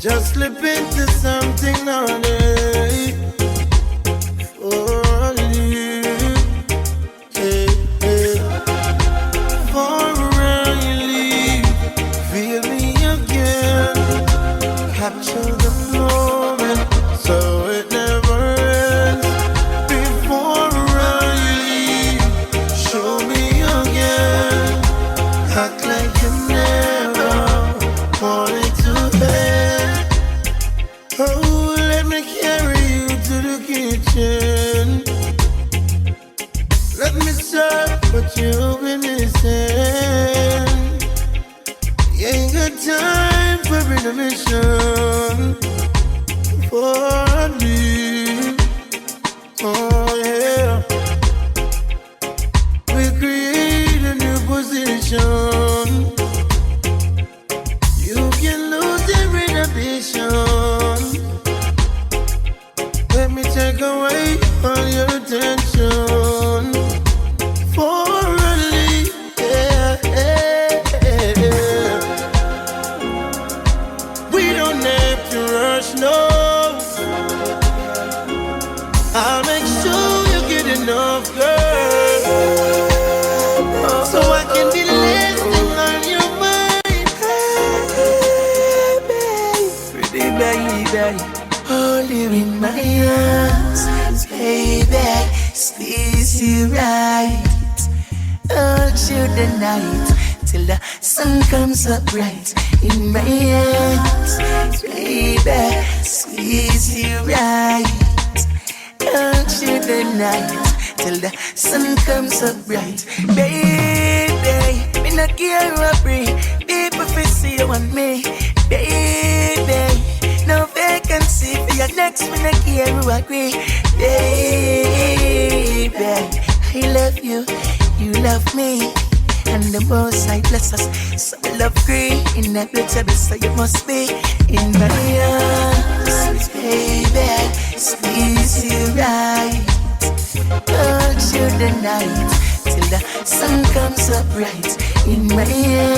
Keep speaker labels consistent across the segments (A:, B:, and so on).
A: Just slip into something naughty. For you, hey, hey. For you leave, feel me again. Capture the moment, so it never ends. Before you leave, show me again. Act like you never wanted to end. Oh, let me carry you to the kitchen. Let me serve what you've been missing. You ain't got time for intermission. For me, oh yeah. We create a new position. You can lose every inhibition. Let me take away all your attention. For only, yeah, yeah, yeah. We don't have to rush, no. I'll make sure you get enough, girl, so I can be listening on your mind. Pretty baby, hold you in my arms, baby, squeeze you right, hold you the night till the sun comes up bright in my arms, baby, squeeze you right. Hold you the night till the sun comes up bright. Baby, me not care what breathe. People feel see you and me. Baby, no vacancy for your next. Me not care who agree. Baby, I love you, you love me. And the most I bless us, so we love green. Inevitable, so you must be in my arms, baby. Squeeze you right, hold you the night till the sun comes up bright in my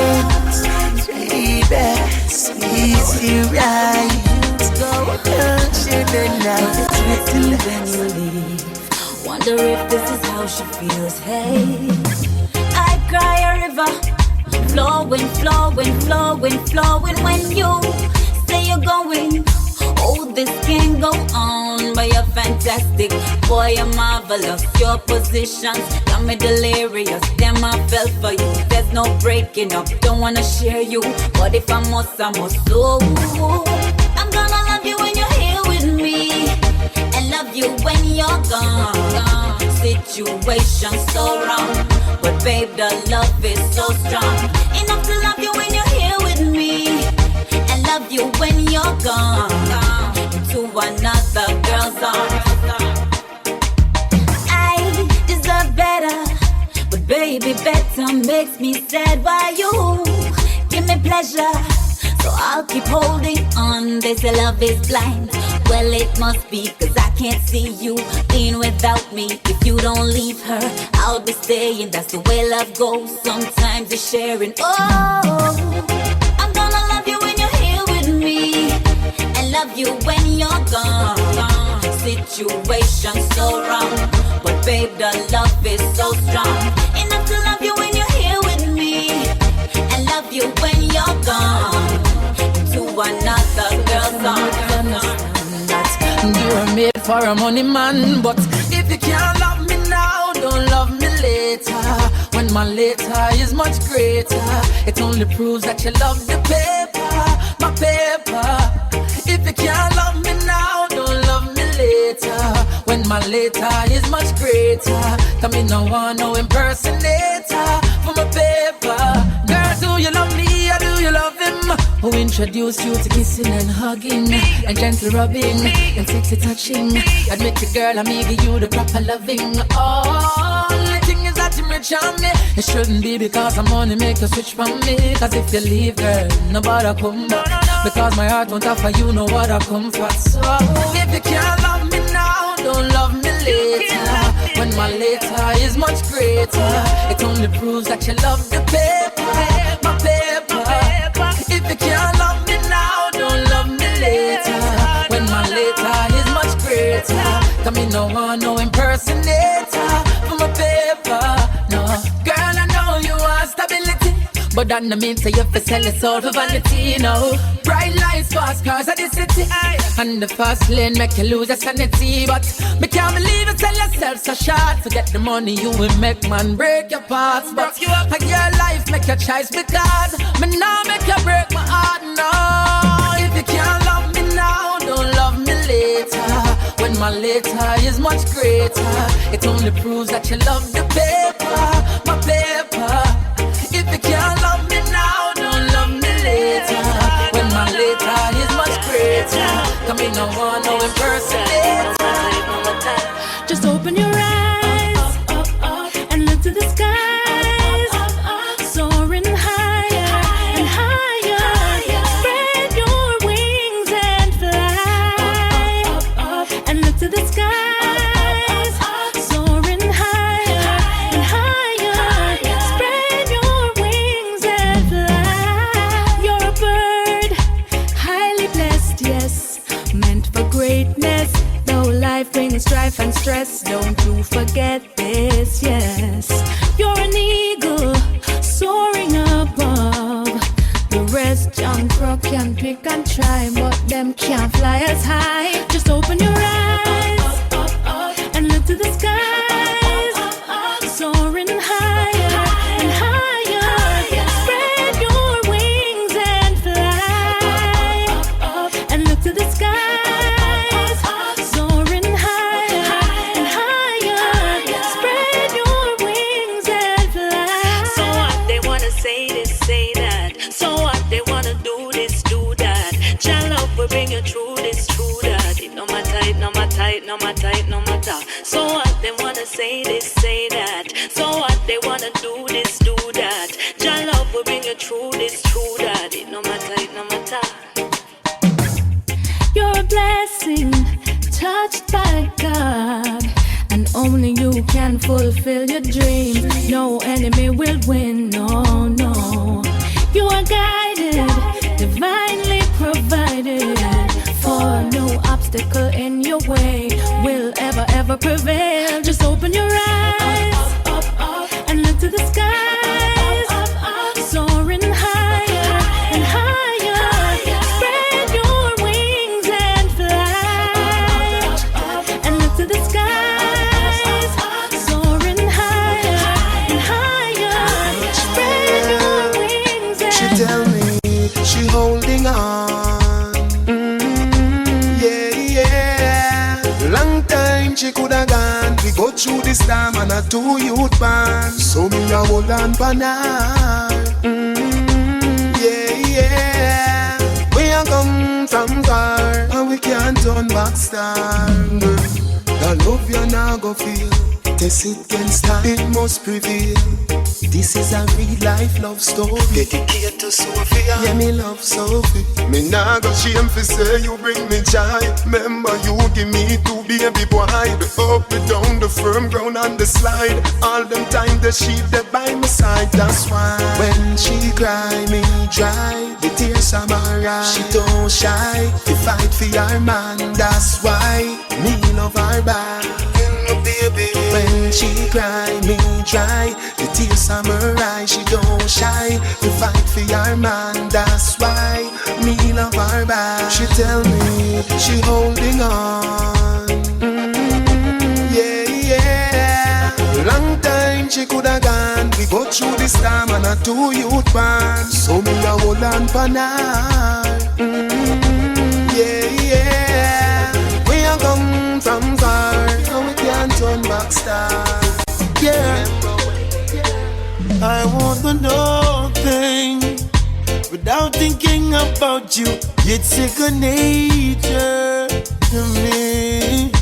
A: arms, baby. Squeeze you right, hold you the night till then you leave.
B: Wonder if this is how she feels. Hey, I cry a river, flowing, flowing, flowing, flowing. When you say you're going, oh, this can't go on. But you're fantastic, boy, you're marvelous. Your positions got me delirious. Damn, I fell for you. There's no breaking up. Don't wanna share you, but if I must, I must. So I'm gonna love you when you're here with me, and love you when you're gone. Situation so wrong, but babe, the love is so strong. Enough to love you when you're here with me, and love you when you're gone. To another girl's arms. I deserve better, but baby, better makes me sad. Why you give me pleasure, so I'll keep holding on. They say love is blind. Well, it must be, cause I can't see you being without me. If you don't leave her, I'll be staying. That's the way love goes. Sometimes it's sharing. Oh, I'm gonna love you when you're here with me, and love you when you're gone. Situation so wrong, but babe, the love is so strong. Enough to love you when you're here with me, and love you when you're gone. To another girl's arms.
C: You were made for a money man, but if you can't love me now, don't love me later. When my later is much greater, it only proves that you love the paper, my paper. If you can't love me now, don't love me later. When my later is much greater, come in, no one, no impersonator for my paper. Girl, do you love me or do you love him? Who introduced you to kissing and hugging and gentle rubbing and sexy touching? Admit it, girl, I'm giving you the proper loving. Only thing is that you rich on me. It shouldn't be because I'm money make you switch from me. Cause if you leave, girl, nobody come back. Because my heart won't offer you no other comfort. So if you can't love me now, don't love me later. When my later is much greater, it only proves that you love the paper, my paper. If you can't love me now, don't love me Come in, no one, no impersonator for my paper. No, girl, I know you want stability, but that no mean say you fi sell your soul for vanity. No, bright lights, fast cars at the city, and the fast lane make you lose your sanity. But me can't believe you sell yourself so short. To get the money you will make, man, break your parts. But you up like your life, make your choice because me now make you break my heart. No, if you can't love me now, don't love me later. When my later is much greater, it only proves that you love the paper, my paper. If you can't love me now, don't love me later. When my later is much greater, come in, no one, no impersonator.
B: Just open your eyes and look to the skies, soaring higher and higher. Spread your wings and fly, and look to the skies, soaring higher and higher. Spread your wings and fly. You're a bird, highly blessed, yes, meant for greatness. Though life brings strife and stress, don't you forget this, yes. You're an eagle, soaring above. The rest John Crow can pick and try, but them can't fly as high. Just open your eyes and look to the skies, soaring higher and higher. Spread your wings and fly, and look to the skies, soaring higher and higher. Spread your wings and fly.
D: So what they wanna say this, say that. So what they wanna do this, do that. Jah love will bring you through this, true that. It no matter, it no matter, it no matter, it no matter. So what they wanna say this, say that. So what they wanna do this, do that. Jah love will bring you through this, true that. It no matter, it no matter.
B: You're a blessing, touched by God, and only you can fulfill your dreams. No enemy will win, no, no. You are guided, divinely provided, for no obstacle in your way will ever prevail. Just open your eyes and look to the skies, soaring higher and higher. Spread your wings and fly, and look to the skies, soaring higher and higher. Spread your wings and
A: She tell me she holding on. Yeah, yeah. Long time she coulda gone. We go through this time and a 2 youth band. So me a hold on for now. Yeah, yeah. We a come from far and we can't turn back star. The love you now go feel. Test it can start, it must prevail. This is a real life love story. Dedicated to Sophia. Yeah, me love Sophie. Me nah go shame fi say you bring me joy. Remember you give me 2 baby boy. The up, the down, the firm ground and the slide. All them time the sheep that by my side. That's why when she cry me dry, the tears are my eyes. She don't shy, to fight for her man. That's why me love her back. Baby. When she cry me dry, the tears are her eyes. She don't shy, to fight for her man. That's why me love her back. She tell me she holding on. Yeah, yeah. Long time she coulda gone. We go through this time and a 2 youth band. So me a hold on for now. Yeah, yeah. We a come from far and we can't turn back star. Yeah.
E: I want to know things without thinking about you. It's second nature to me.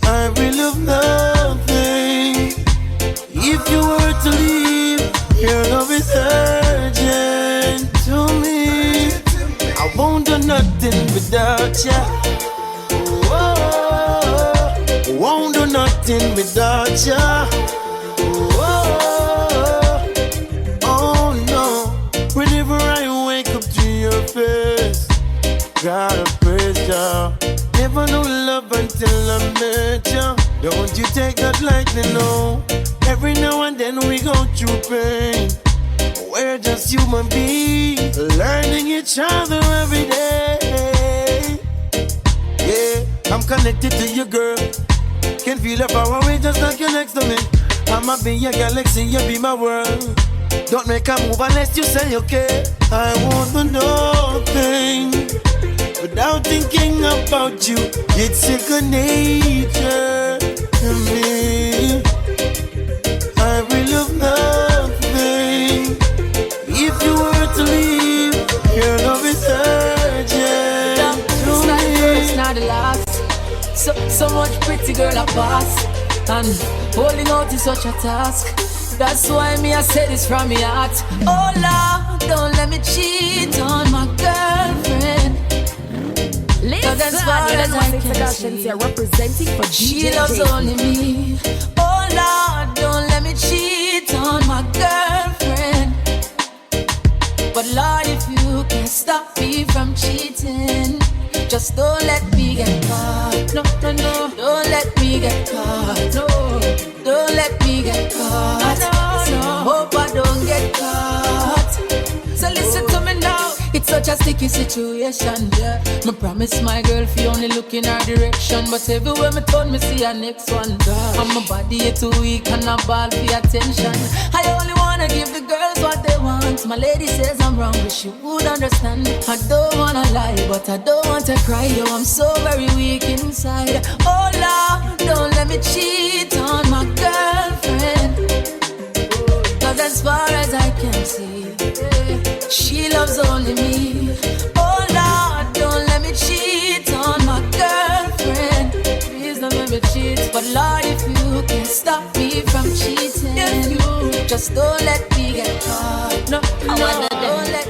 E: I will love nothing if you were to leave. Your love is urgent to me. I won't do nothing without ya. Won't do nothing without ya. Oh no. Whenever I wake up to your face, gotta praise ya. never knew love until I met you. Don't you take that lightly, no. Every now and then we go through pain. We're just human beings, learning each other every day. Yeah, I'm connected to you, girl. Can feel the power away just like you're next to me. I'ma be your galaxy, you be my world. Don't make a move unless you say okay. I wanna know things without thinking about you. It's second nature to me. I will love nothing if you were to leave. Your love is urgent.
C: It's not the first, it's not the last. So much pretty girl I pass, and holding out is such a task. That's why me I say this from my heart. Oh Lord, don't let me cheat on my girlfriend. Cause as far as I can see,
F: representing for
C: she loves only me. Oh Lord, don't let me cheat on my girlfriend. But Lord, if you can't stop me from cheating, just don't let me get caught. No, no, no, don't let me get caught. No, don't let me get caught. No, no, hope I don't get caught. So listen to me now. It's such a sticky situation, yeah. Me promise my girl fi only look in her direction, but everywhere me turn me see her next one. And my body is too weak and I ball for attention. I only wanna give the girls what they want. My lady says I'm wrong, but she would understand. I don't wanna lie, but I don't want to cry. Yo, I'm so very weak inside. Oh Lord, don't let me cheat on my girlfriend. Cause as far as I can see, she loves only me. Oh Lord, don't let me cheat on my girlfriend. Please don't let me cheat. But Lord, if you can stop me from cheating, just don't let me get caught. No, no, don't let.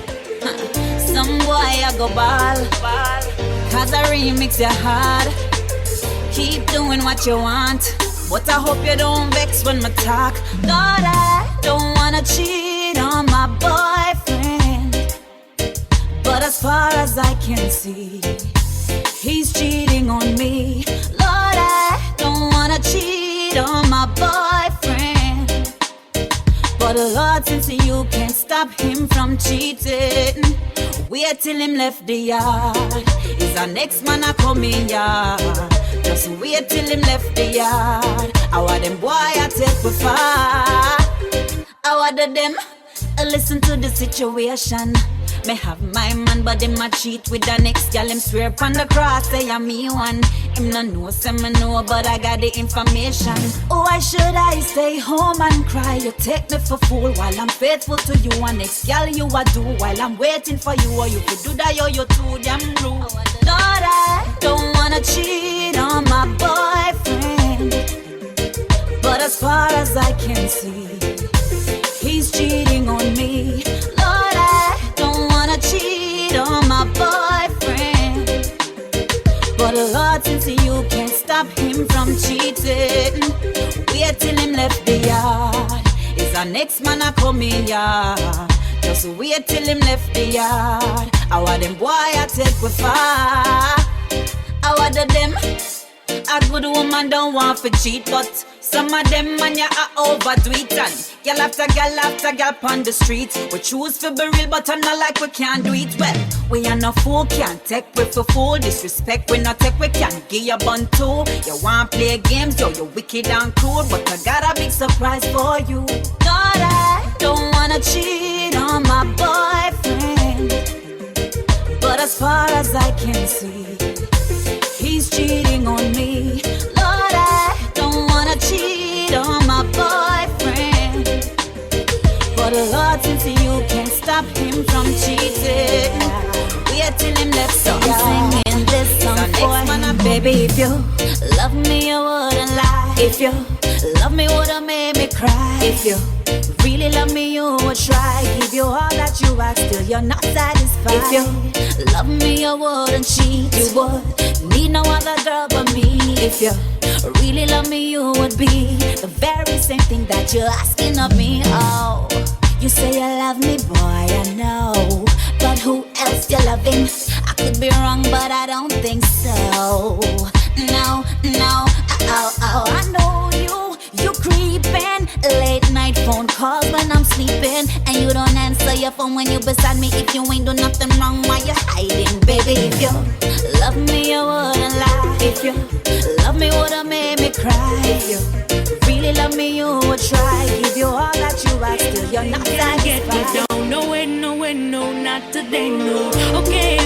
B: Some boy I go ball, cause I remix your heart. Keep doing what you want, but I hope you don't vex when I talk. Lord, I don't wanna cheat on my boyfriend, but as far as I can see, he's cheating on me. Lord, I don't wanna cheat on my boyfriend, but Lord, since you can't stop him from cheating, wait till him left the yard. Is our next man a coming yard? Just wait till him left the yard. I want them boy I take with far. I want them listen to the situation. Me have my man, but him a cheat with the next gal. Him swear upon the cross, say I'm me one. Him no know, say me know, but I got the information. Oh, why should I stay home and cry? You take me for fool while I'm faithful to you. And next gal you a do while I'm waiting for you. Or you could do that, yo, you too damn rude. Lord, I don't wanna cheat on my boyfriend, but as far as I can see, he's cheating on me. Lord, I don't wanna cheat on my boyfriend, but Lord, since you can't stop him from cheating, wait till him left the yard. Is our next man a coming yard? Just wait till him left the yard. I want them boy I take with far. I want them. A good woman don't want to cheat, but some of them man ya are overdo it. And girl after girl on the street. We choose to be real, but I'm not like we can't do it well. We are no fool, can't take we for fool. Disrespect we not take, we can't give you bun too. You want play games, yo, you wicked and cruel, but I got a big surprise for you. Lord, I don't wanna cheat on my boyfriend, but as far as I can see, he's cheating on me. Lord, I don't wanna cheat on my boyfriend, but Lord, since you can't stop him from cheating, wait till him left. So I'm singing this song for him. Baby, if you love me, you wouldn't lie. If you love me, wouldn't make me cry. If you really love me, you would try. Give you all that you ask, still you're not satisfied. If you love me, you wouldn't cheat. You would need no other girl but me. If you really love me, you would be the very same thing that you're asking of me. Oh, you say you love me, boy, I know, but who else you loving? I could be wrong, but I don't think so. phone calls when I'm sleeping, and you don't answer your phone when you beside me. If you ain't do nothing wrong, why you hiding, baby? If you love me, you wouldn't lie. If you love me, would've made me cry. If you really love me, you would try. Give you all that you ask, still you're not satisfied.
D: No way, no way, no, not today, no. Okay,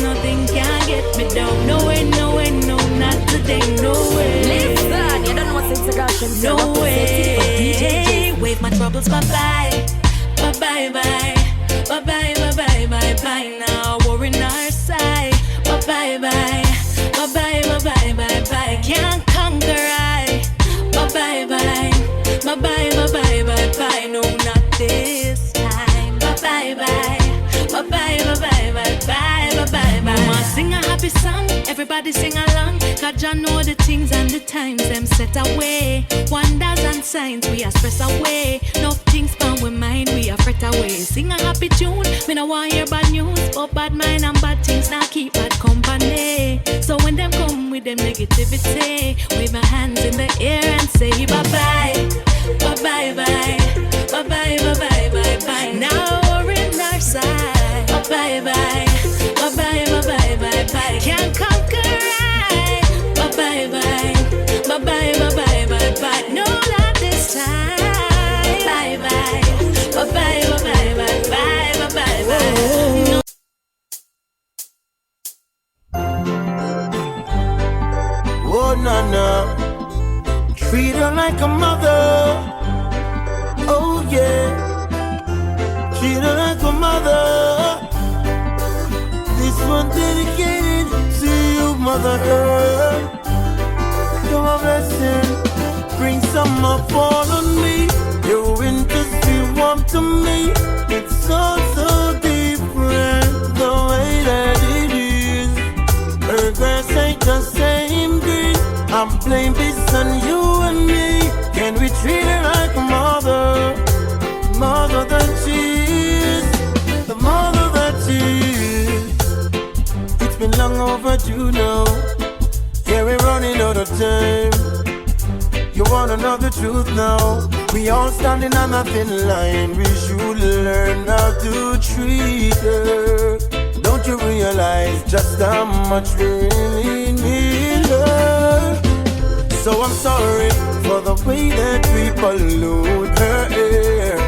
D: nothing can get me down. No way, no, not today, no way.
B: Listen, you don't know what's integration.
D: No way. Wave my troubles bye-bye, bye-bye, bye. Bye-bye, bye-bye, bye-bye. Now we're in our side. Bye-bye, bye. Bye-bye, bye-bye, bye-bye. Can't conquer I. Bye-bye, bye. Bye-bye, bye-bye, bye-bye. No, not this time. Bye-bye, bye. Bye-bye, bye-bye, bye-bye, bye-bye, bye. Mama sing a happy song, everybody sing along. Cause you know the things and the times them set away. Wonders and signs we are stress away. No things pan we mind we are fret away. Sing a happy tune, me no want hear bad news. But bad mind and bad things now keep bad company. So when them come with them negativity, wave my hands in the air and say bye-bye. Bye-bye, bye. Bye-bye, bye-bye, bye-bye. Now we're in our side. Bye-bye, bye-bye, bye-bye, bye-bye. Can't conquer I. Bye-bye, bye. Bye-bye, bye-bye, bye-bye. No, not this time. Bye-bye, bye-bye, bye-bye, bye-bye, bye-bye, bye. No.
E: Oh, Nana, treat her like a mother. Oh, yeah, treat her like a mother. This one dedicated to you, Mother Earth. You're a blessing, bring some up all on me. Your winters feel warm to me. It's all so different the way that it is. Her grass ain't the same green. I'm playing this on you and me. Can we treat her like a mother? Mother that she is, the mother that she is. It's been long overdue now. Yeah, we're running out of time. You wanna know the truth now? We all standing on a thin line. We should learn how to treat her. Don't you realize just how much we really need her? So I'm sorry for the way that we pollute her air.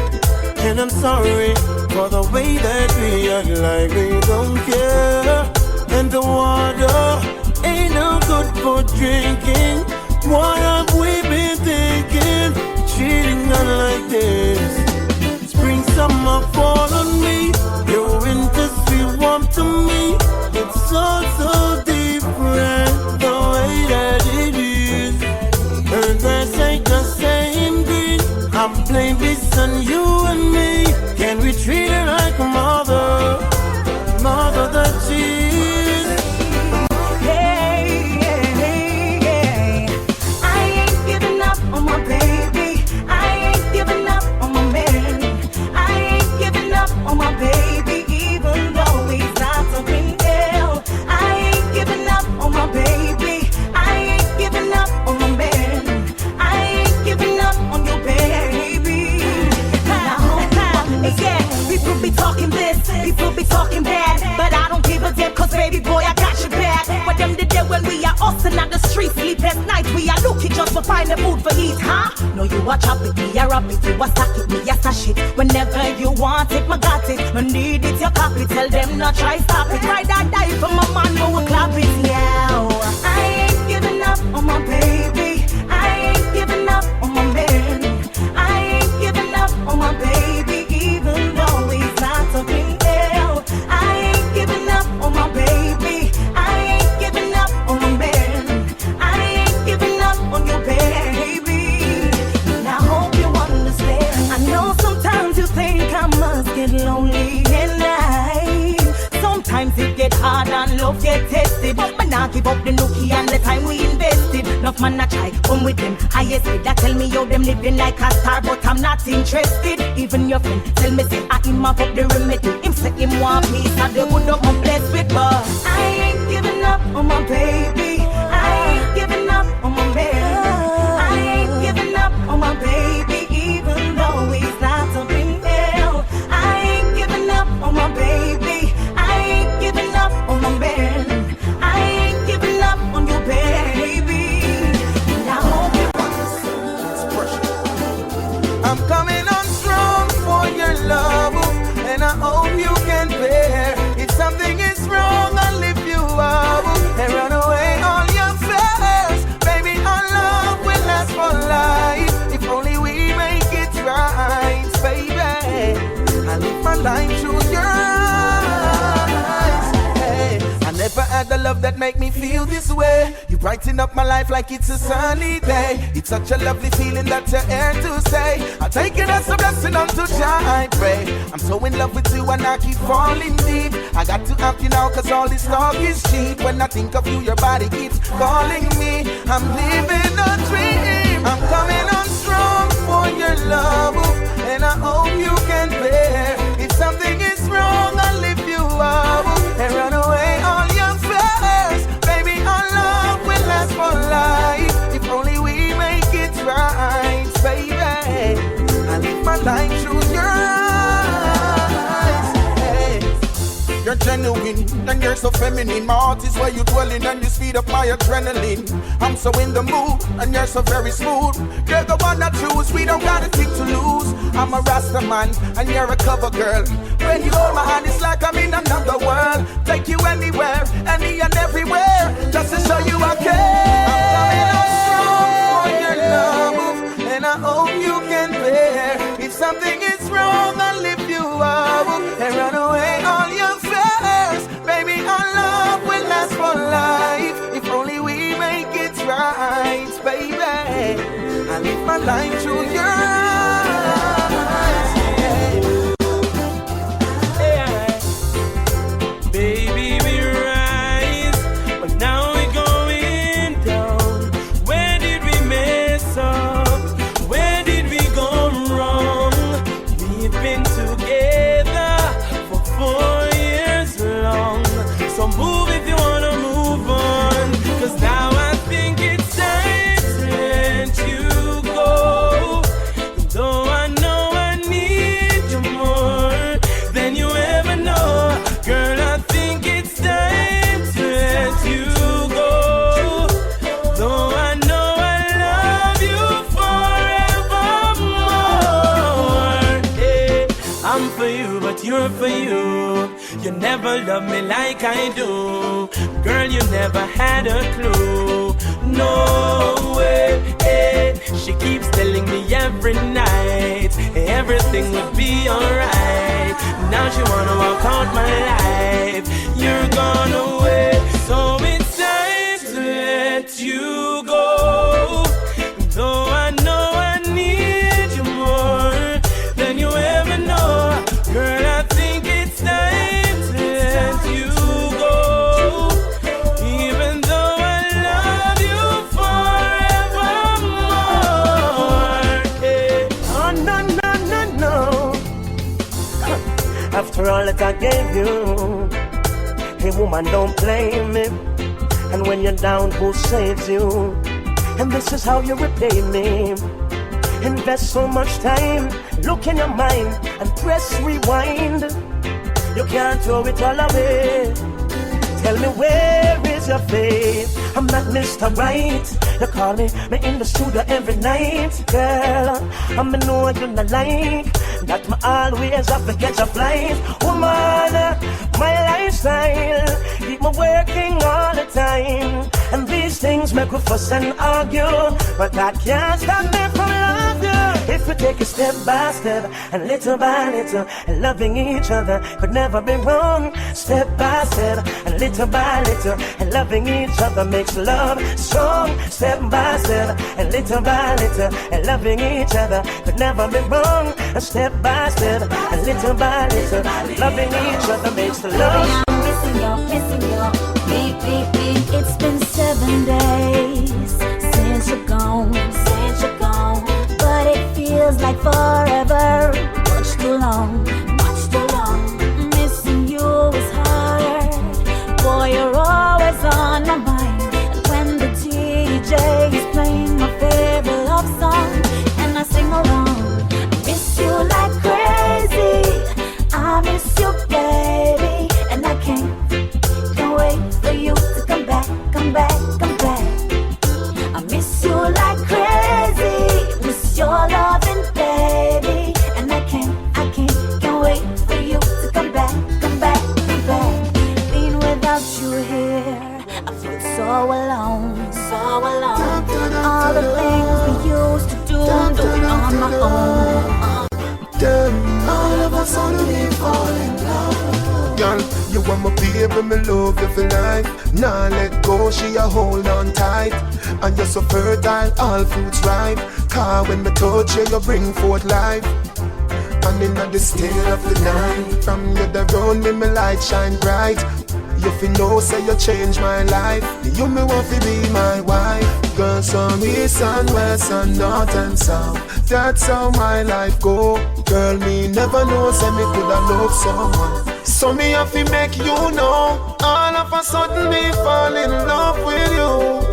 E: And I'm sorry for the way that we act like we don't care. And the water ain't no good for drinking. What have we been thinking? Treating her like this. Spring, summer, fall on me. Your winters feel warm to me. It's all so different the way that it is. Her grass ain't the same green. I'm playing this on you and me. Can we treat her like a mother? Mother that she is.
F: Hey, hey, hey. I ain't giving up on my baby. I ain't giving up on my man. I ain't giving up on my baby, even though he's not so hell. I ain't giving up on my baby. I ain't giving up on my man. I ain't giving up on your baby. Yeah, people be talking this, people be talking bad, but I don't give a damn, cause baby boy, I got your back. But them the day when we are hustling at the street, sleepless nights, we are looking just to find the food for eat, huh? No, you a chop it, me a rap it, you a stack it, me a stash it. Whenever you want it, me got it. Me need it, you copy, tell them not try stop it. Ride or die for my man, no we clap it, yeah. I ain't giving up on my baby. I ain't giving up on my man. I ain't giving up on my baby, even though he's not so hell. I ain't giving up on my baby. I ain't giving up on my man. I ain't giving up on your baby. Now I hope you understand. I know sometimes you think I must get lonely in life. Sometimes it get hard and love get tested. But me not give up the nookie and the time we invested. Enough man a try, come with them. Highest bid that tell me how them living like a star, but I'm not interested. Even your friend tell me say I him have up the remedy. Him say him want peace and they would up my blessed with, but I ain't giving up on my baby. I ain't giving up on my man. I ain't giving up on my baby, even though we
A: the love that make me feel this way. You brighten up my life like it's a sunny day. It's such a lovely feeling that you're here to say. I take it as a blessing unto Jah, I pray. I'm so in love with you and I keep falling deep. I got to have you now cause all this talk is cheap. When I think of you, your body keeps calling me. I'm living a dream. I'm coming on strong for your love, and I hope you can bear. If something is wrong, I'll lift you up and run away all your fears. Baby, our love will last for life. If only we make it right, baby. I live my life through your eyes. Hey. You're genuine and you're so feminine. My heart is where you dwelling and you speed up my adrenaline. I'm so in the mood and you're so very smooth. You're the one I choose, we don't got a thing to lose. I'm a Rasta man and you're a cover girl. When you hold my hand, it's like I'm in another world. Take you anywhere, any and everywhere, just to show you I care. I'm coming on strong for your love, and I hope you can bear. If something is wrong, I'll lift you up and run away all your fears. Baby, our love will last for life. If only we make it right, baby. I live my life through your eyes.
E: Baby, we rise, but now we're going down. Where did we mess up? Where did we go wrong? We've been together for 4 years long. So move if you wanna move on, cause now I think it's time to let you go. Though I know I need you more than you ever know. Girl, I think it's time to let you go. Though I know I love you forevermore. Hey, I'm for you, but you're for you. You never loved me like I do. Girl, you never had a clue. No way. Hey, she keeps telling me every night everything will be alright. Now she wanna walk out my life. You're gone away, so it's time to let you go. Though I know I need you more than you ever know. Girl, I think it's time to let you go. Even though I love you forevermore. Hey. Oh, no, no, no, no. After all that I gave you, hey woman, don't blame me. And when you're down, who saves you? And this is how you repay me. Invest so much time, look in your mind and press rewind. You can't throw it all away. Tell me, where is your faith? I'm not Mr. Right. You call me in the studio every night. Girl, I'm know what you not like. That me always have to catch a flight. Woman, my lifestyle keep me working all the time. And these things make me fuss and argue, but that can't stop me from loving you. If we take it step by step and little by little, and loving each other could never be wrong. Step by step and little by little, and loving each other makes love strong. Step by step and little by little, and loving each other could never be wrong. And step by step and little by little, loving each other makes the love.
B: I'm missing you, beep, beep, beep. It's been 7 days since you're gone, but it feels like forever. Much too long. Missing you is hard. Boy, you're always on my mind. And when the DJ is playing my favorite love song, and I sing along, I miss you like crazy. I miss you, baby, and I can't wait for you to come back. I miss you like crazy. Miss your loving, baby, and I can't wait for you to come back. Being without you here, I feel so alone. All the things we used to do on my own.
A: All of a sudden we fall in love.
E: Girl, you want my baby, me love you for life. Nah, let go, she a hold on tight. And you're so fertile, all fruits ripe. Car when me touch you, you bring forth life. And in the still of the night, from you the round me, me light shine bright. You feel know, say you change my life. You me want to be my wife. Girl, some east and west and north and south. That's how my life go. Girl, me never know, say me coulda love someone. So me have to make you know. All of a sudden me fall in love with you.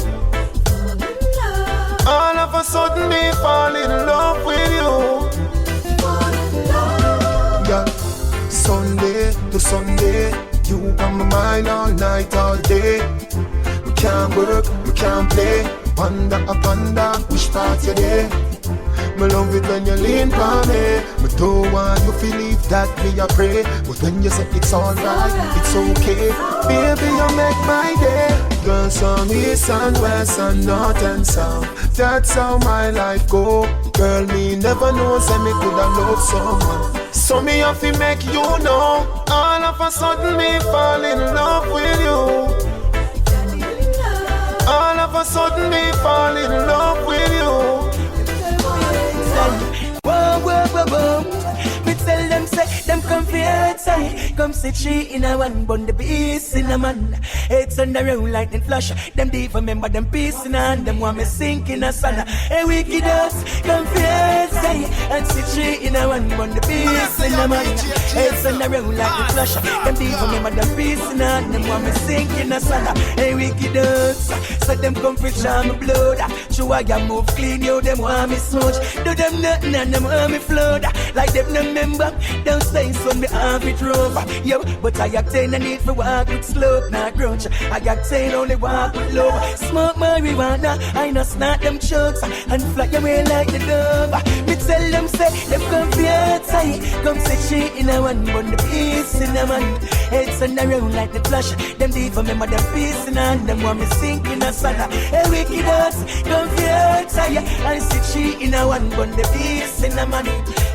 E: All of a sudden me fall in love with you. Yeah, Sunday to Sunday, you on my mind all night, all day. We can't work, we can't play. Panda a panda, which part you there? Me love it when you lean on me. Me don't want you to leave that me a pray. But when you say it's alright, it's okay. Baby, you make my day. Girl, some east and west and north and south. That's how my life go. Girl, me never know, say me coulda love someone. So me have to make you know. All of a sudden me fall in love with you. All of a sudden me fall in love with you.
A: Whoa, whoa, whoa, whoa. Me tell them say, them come for outside. Come see three in a one, bun the beast in a man. It's on the road lightning flash. Them deep remember them peace in hand. Them want me sink in a sun. Hey, wicked us, come for outside. And see three in a one, bun the beast in a man. It's on the road lightning flash. Them deep remember them peace in hand. Them want me sink in a sun. Hey, wicked us, so them come for charm my blood. Show I can move clean, yo, them want me smudge. Do them nothing and them want me flood. Like them no member, don't say son me have it rough. Yo, but I obtain a need for walk with slope, not grudge. I obtain only walk with love. Smoke marijuana, I know snort them chugs and fly away like the dove. Me tell them say, them come for outside. Come say she in a one, but the peace in a man. Heads on the round like the flash. Them deep remember them peace in hand. Them want me sink in a sauna. Hey, wicked us, come for outside. I see she in a one, but the peace in a man.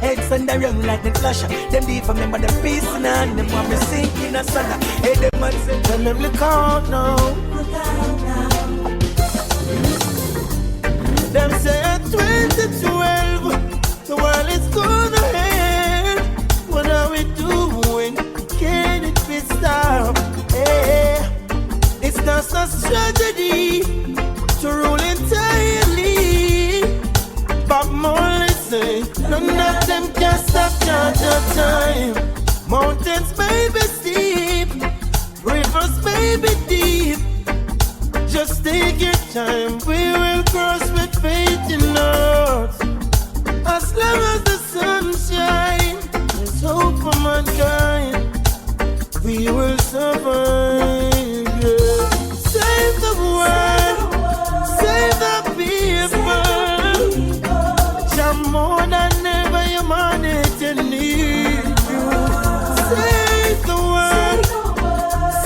A: Heads on the round like the flash. Them deep remember them peace in hand. Them want me sink in a sauna. Hey, them man say,
E: tell them look out now.
A: them say at 2012 the world is gonna end. What are we doing? Can it be stopped? Hey, it's just a tragedy to rule entirely. But more say, none of them can stop Jah time. Mountains may be steep, rivers may be deep. Just take your time, we will cross with faith in us. As long as the sun shines, there's hope for mankind. We will survive, yeah. Save the world, save the people. Jah more than ever humanity needs you. Save the world,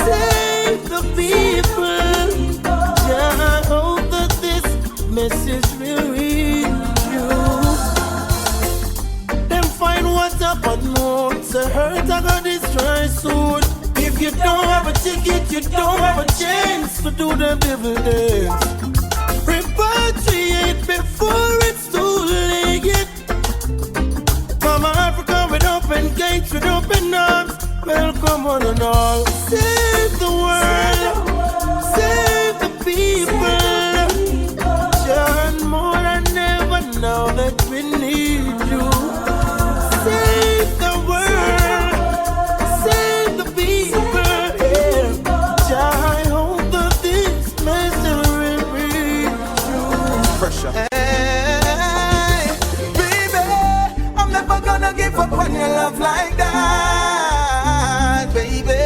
A: save the people. Jah, I hope that this message will reach you. Them find what's up on moon, so hurt I got destroy soon. If you don't have a ticket, you don't have a chance to do the devil dance. Repatriate before it's too late. From Africa with open gates, with open arms, welcome one and all. Save the world, save the people. John, more than ever now that we need you. Save the world, save the people. Jah, I hope that this message will reach you.
E: Pressure.
A: Hey, baby, I'm never gonna give up on your love like that, baby.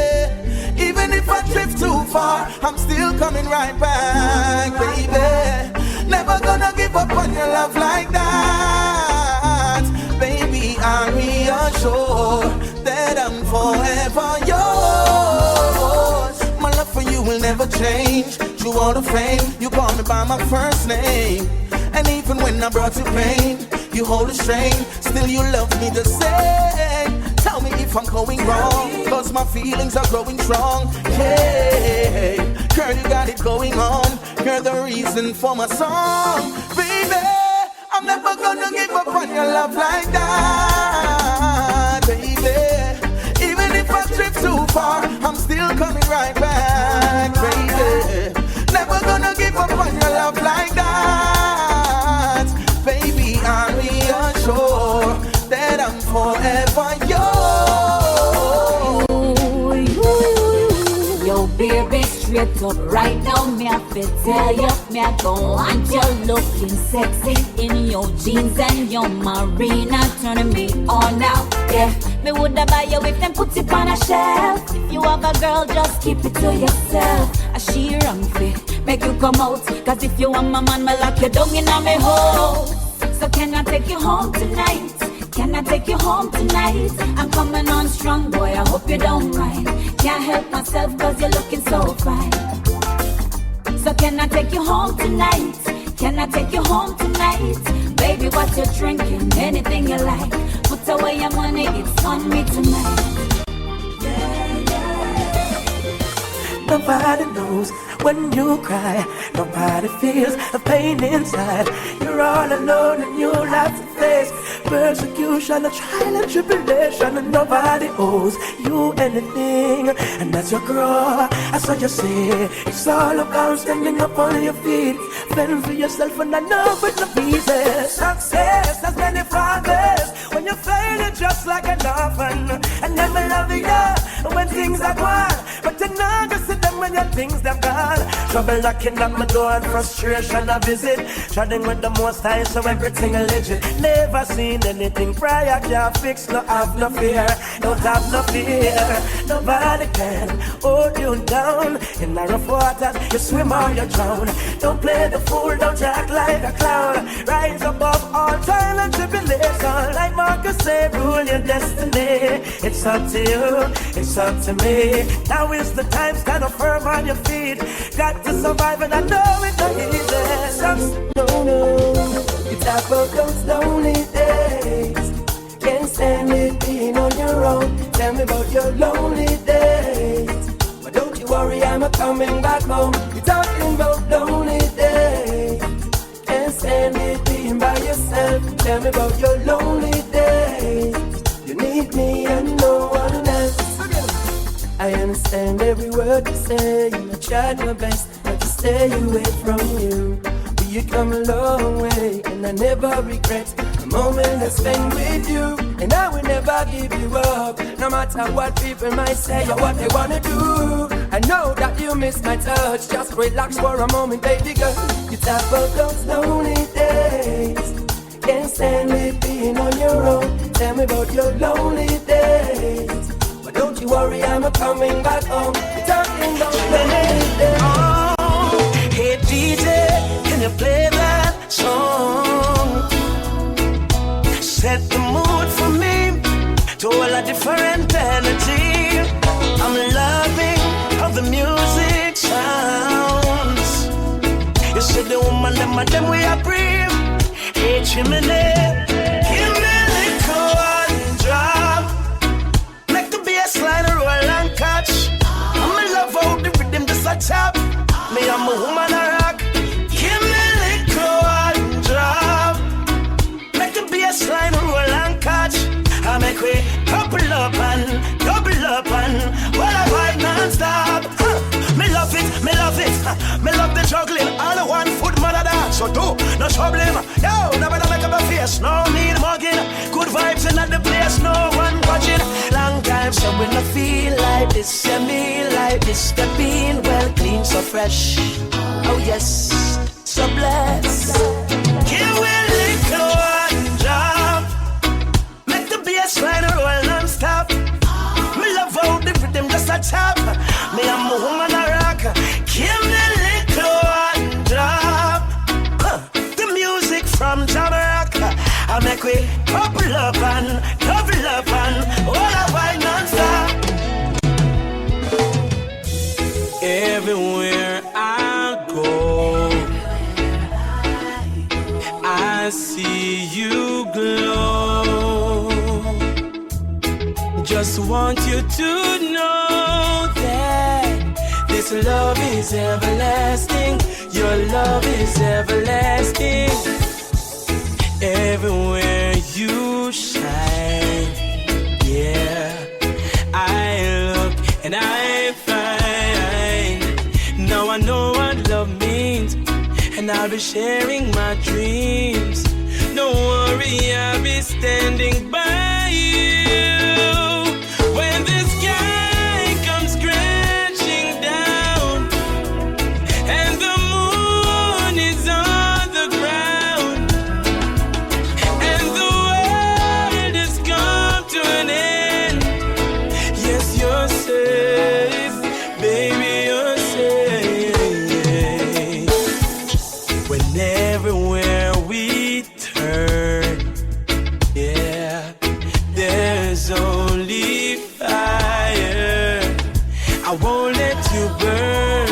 A: Even if I drift too far, I'm still coming right back, baby. Never gonna give up on your love like that, baby. I'm reassured that I'm forever yours. My love for you will never change. Through all the fame, you call me by my first name. And even when I brought you pain, You hold the strain, still you love me the same. Tell me if I'm going wrong, cause my feelings are growing strong. Hey, girl, you got it going on. You're the reason for my song. Baby, I'm never gonna give up on your love like that. Baby, even if I drift too far, I'm still coming right back. Baby, never gonna give up on your love like that. Baby, I'm reassured that I'm forever yours.
B: Yo, baby, straight up right now, me have to tell you, me I go want you looking sexy in your jeans and your marina, turning me on now. Yeah, me woulda buy you if them put it on a shelf. If you have a girl, just keep it to yourself. A she run fit, make you come out. Cause if you want my man, me lock you down in a me hole. So can I take you home tonight? Can I take you home tonight? I'm coming on strong, boy, I hope you don't mind. Can't help myself cause you're looking so fine. So can I take you home tonight? Can I take you home tonight? Baby, what you drinking? Anything you like. Put away your money, it's on me tonight.
A: Nobody knows when you cry. Nobody feels the pain inside. You're all alone and you have to face persecution, a trial and tribulation, and nobody owes you anything. And as you grow, that's what you say. It's all about standing up on your feet, fending for yourself, and I know with the pieces. Success has many fathers. When you fail, you're just like an orphan, and never love you when things are gone. But you're not gonna sit them when your things they're gone. Trouble knocking at my door and frustration I visit. Treading with the most high so everything is legit. Never seen anything prior, can't fix, no have no fear. Don't have no fear. Nobody can hold you down. In the rough waters, you swim or you drown. Don't play the fool, don't act like a clown. Rise above all trial and tribulation. Like Marcus said, rule your destiny. It's up to you, it's up to me. Now is the time, stand up firm on your feet. Got to survive and I know it's not easy. No, you talk about those lonely days. Can't stand it being on your own. Tell me about your lonely days. But don't you worry, I'm a coming back home. You're talking about lonely days. Can't stand it being by yourself. Tell me about your lonely days. You need me and no one else. I understand every word you say, and I tried my best not to stay away from you. But you come a long way, and I never regret the moment I spent with you. And I will never give you up, no matter what people might say or what they wanna do. I know that you miss my touch, just relax for a moment, baby girl. You talk about those lonely days. Can't stand it being on your own. Tell me about your lonely days. Don't you worry, I'm a coming back home. We're talking about anything. Oh, hey DJ, can you play that song? Set the mood for me to all a different energy. I'm loving how the music sounds. You see the woman, them we are brave. Hey Chimney, give me a little one drop. Slide, roll and catch. I'm in love out the rhythm just a tap. Me I'm a woman a rock. Give me a little one drop. Make the bass line roll and catch. I make we couple up and double up and while I vibe non-stop. Me love it, me love it. Me love the juggling. All the one foot man of that. So do, no trouble. Yo, never make up a face. No need mugging. Good vibes in the place. No one watching. Long time so when I feel like this, yeah, me like this. The bean well clean, so fresh. Oh yes, so blessed. Give me a little one drop. Make the bass line roll non-stop. Me love how the rhythm just a tap. Me I'm a woman a rock. Give me a little one drop. The music from Jamaica. I make we couple up and double up and all I find non-stop. Everywhere I go,
E: I see you glow. Just want you to know that this love is everlasting. Your love is everlasting. Everywhere you shine, yeah, I look and I find. Now I know what love means, and I'll be sharing my dreams. Don't worry, I'll be standing by you when the sky comes crashing down and the moon is on the ground and the world has come to an end. Yes, you're safe, baby, you're safe. When everywhere we turn, yeah, there's only fire. I won't let you burn.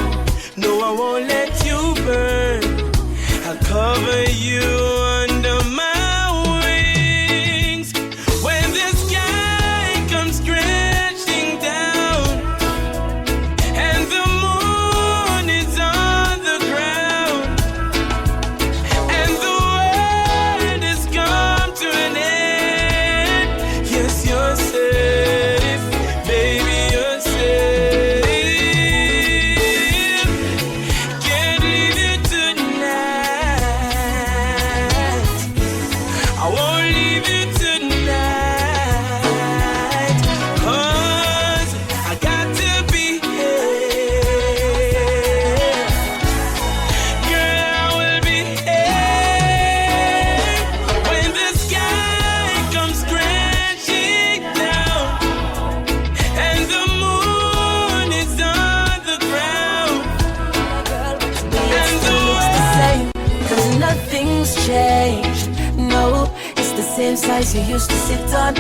E: No, I won't let you burn. I'll cover you under my wings. When the sky comes crashing down and the moon is on the ground and the world has come to an end. Yes, you're safe, baby, you're safe. Can't leave you tonight. I won't leave you tonight. 'Cause I got to be here. Girl, I will be here when the sky comes crashing down and the moon is on the ground and the
A: Same, 'cause nothing's changed. No, it's the same size you used to sit on.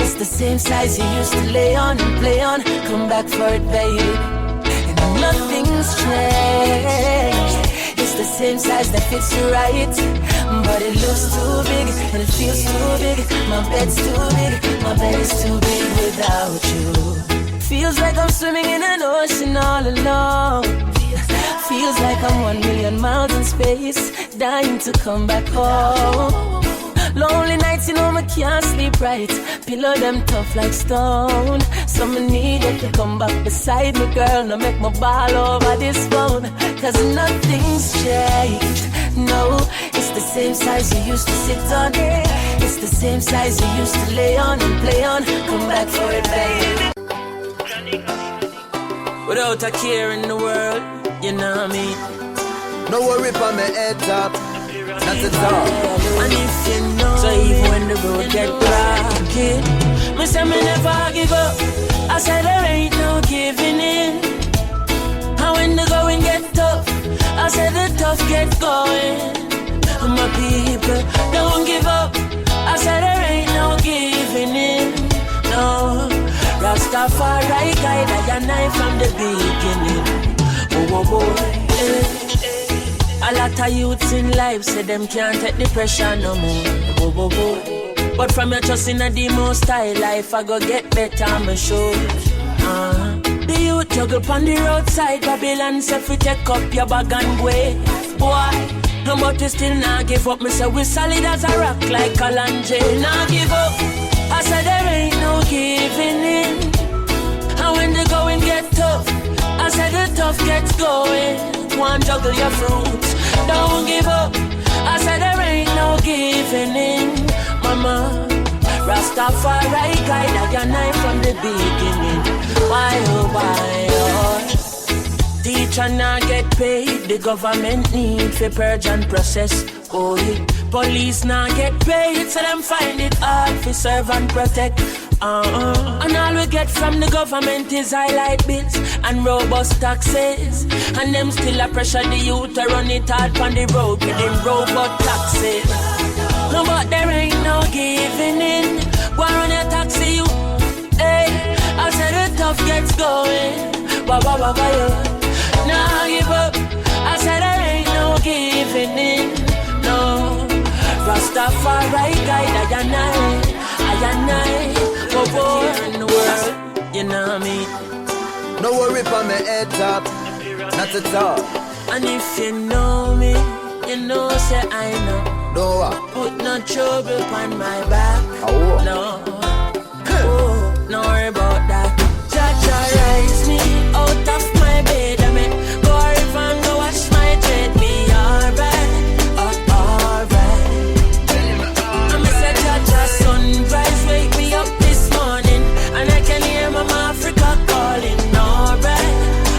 A: It's the same size you used to lay on and play on. Come back for it, baby. And nothing's changed. It's the same size that fits you right. But it looks too big and it feels too big. My bed's too big, my bed is too big without you. Feels like I'm swimming in an ocean all alone. Feels like I'm 1,000,000 miles in space, dying to come back home. Lonely nights, you know, I can't sleep right. Pillow them tough like stone. So I need you to come back beside me, girl. Now make my ball over this phone. 'Cause nothing's changed. No, it's the same size you used to sit on. It's the same size you used to lay on and play on. Come back for it, baby. Without a care in the world, you know what I mean?
G: No worry for my head top. Not at all.
A: And if you know, so even when the road get rocky, me say me never give up. I said there ain't no giving in. And when the going get tough, I said the tough get going. My people don't give up. I said there ain't no giving in. No, Rastafari guide I and I from the beginning. Oh, oh, oh, eh. A lot of youths in life say them can't take the pressure no more. Oh, oh, oh. But from your trust in a demo style life, I go get better, I'm sure. The youth juggle on the roadside, Babylon say fi take up your bag and way. Boy, but we still not give up. Me say we solid as a rock like Kalanje. Not give up. I said there ain't no giving in. And when the going get tough, I said the tough gets going. One juggle your fruits, don't give up. I said there ain't no giving in, mama. Rastafari guide I and I from the beginning. Why oh why oh? Teacher not get paid, the government need for purge and process. Oh yeah. Police not get paid, so them find it hard for serve and protect. And all we get from the government is highlight bills and robust taxes. And them still a pressure the youth to run it hard on the road with them robot taxes. No, but there ain't no giving in. Go on your taxi, you. Hey, I said the tough gets going. Wah, wah, wah, wah, yeah. Nah, give up. I said there ain't no giving in. No.
C: Rastafari guide I and I, oh, in the world, you know what I mean?
G: No worry for me head top, not at all.
C: And if you know me, you know say I know.
G: No
C: Put no trouble on my back.
G: Oh.
C: No. Oh, no worry about that. Jah rise me out of my bed. I mean, go a river and go wash my dread. Me alright, alright. I'm say Jah sunrise wake me up this morning, and I can hear Mama Africa calling. Alright,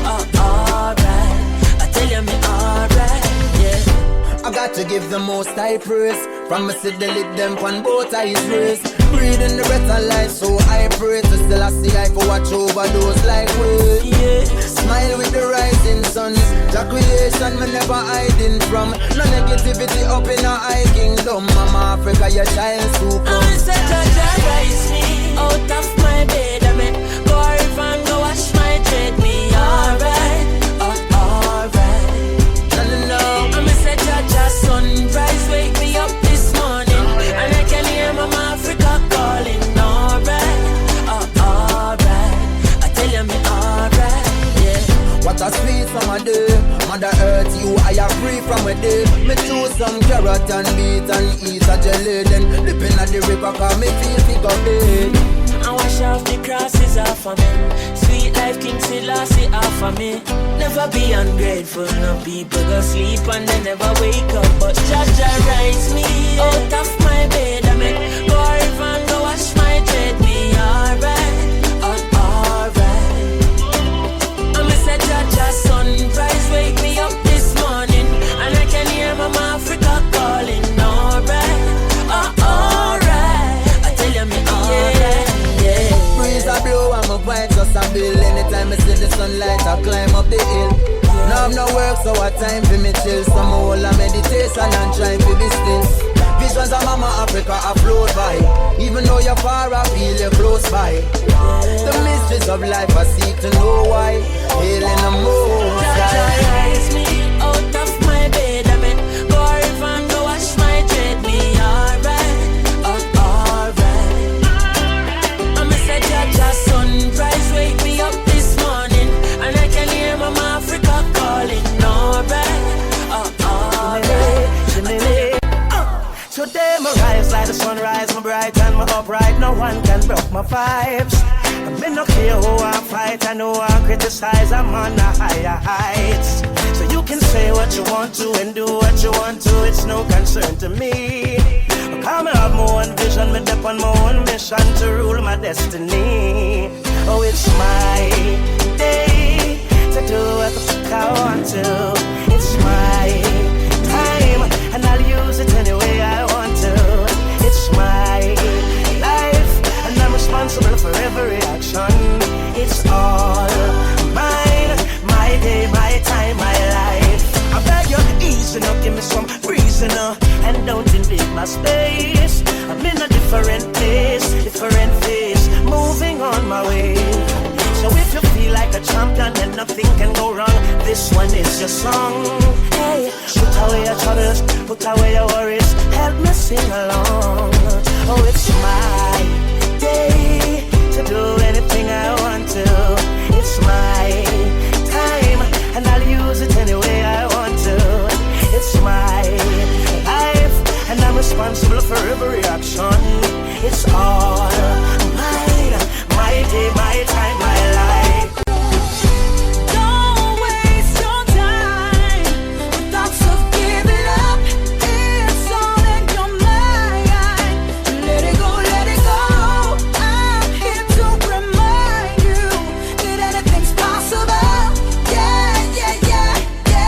C: alright. I tell you me alright, yeah.
G: I got to give the most high praise. From me see the lid them on both eyes raised. Breathing the breath of life, so I pray to still I see I for watch over those like we.
C: Yeah.
G: Smile with the rising sun. The creation me never hiding from. No negativity up in our high kingdom. Mama Africa, your child super.
C: I'm say Jah rise me out of my bed. I mean, go a river and go wash my dread. Me alright, alright.
G: No.
C: I'm say Jah sunrise wake me up this morning, and I can hear Mama Africa calling. Alright, alright. I tell you me alright, yeah.
G: What a sweet summer day. Mother Earth, you I am free from a day. Me choose some carrot and beet and eat a jelly. Then dipping at the river cause me feel sick of it.
C: I wash off the crosses off of me. Sweet life King Selassie off of me. Never be ungrateful. No people go sleep and they never wake up. But Jah rise me out of my bed. I mean, go a river and go wash my dread. Me alright, alright. I'm say Jah sunrise wake me up this morning, and I can hear Mama Africa calling. Alright, alright. I tell you me alright.
G: Breeze a blow and my vibes just a bill. Anytime I see the sunlight I climb up the hill. Now I'm no work so I time for me chill. Some whole a meditation and try to be still. Visions of Mama Africa I float by. Even though you're far I feel you're close by. The mysteries of life I seek to know why. Hailing the most
C: Jah rise me out of my bed. I mean, go a river and go wash my dread. Me alright, alright. I'm say Jah sunrise wake me up this morning, and I can hear Mama Africa calling. Alright, alright.
H: Today my rise like the sunrise, my bright and my upright. No one can break my vibes. I mean no care who I fight, I know I criticize. I'm on the higher heights. So you can say what you want to and do what you want to. It's no concern to me. Because I have my own vision, me dip on my own mission to rule my destiny. Oh, it's my day to do what the fuck I want to. It's my time, and I'll use it any way I want to. It's my life, and I'm responsible for every action. It's all mine, my day, my time, my life. I beg you, easy now, give me some reason now, and don't invade my space. I'm in a different place, different phase, moving on my way. So if you feel like a champion, then nothing can go wrong. This one is your song. Hey, put away your troubles, put away your worries, help me sing along. Oh, it's my day to do anything I want to. It's my time, and I'll use it any way I want to. It's my life, and I'm responsible for every action. It's all mine, my day, my time, my life.
B: Don't waste your time with thoughts of giving up. It's all in your mind. Let it go, let it go. I'm here to remind you that anything's possible. Yeah, yeah, yeah, yeah.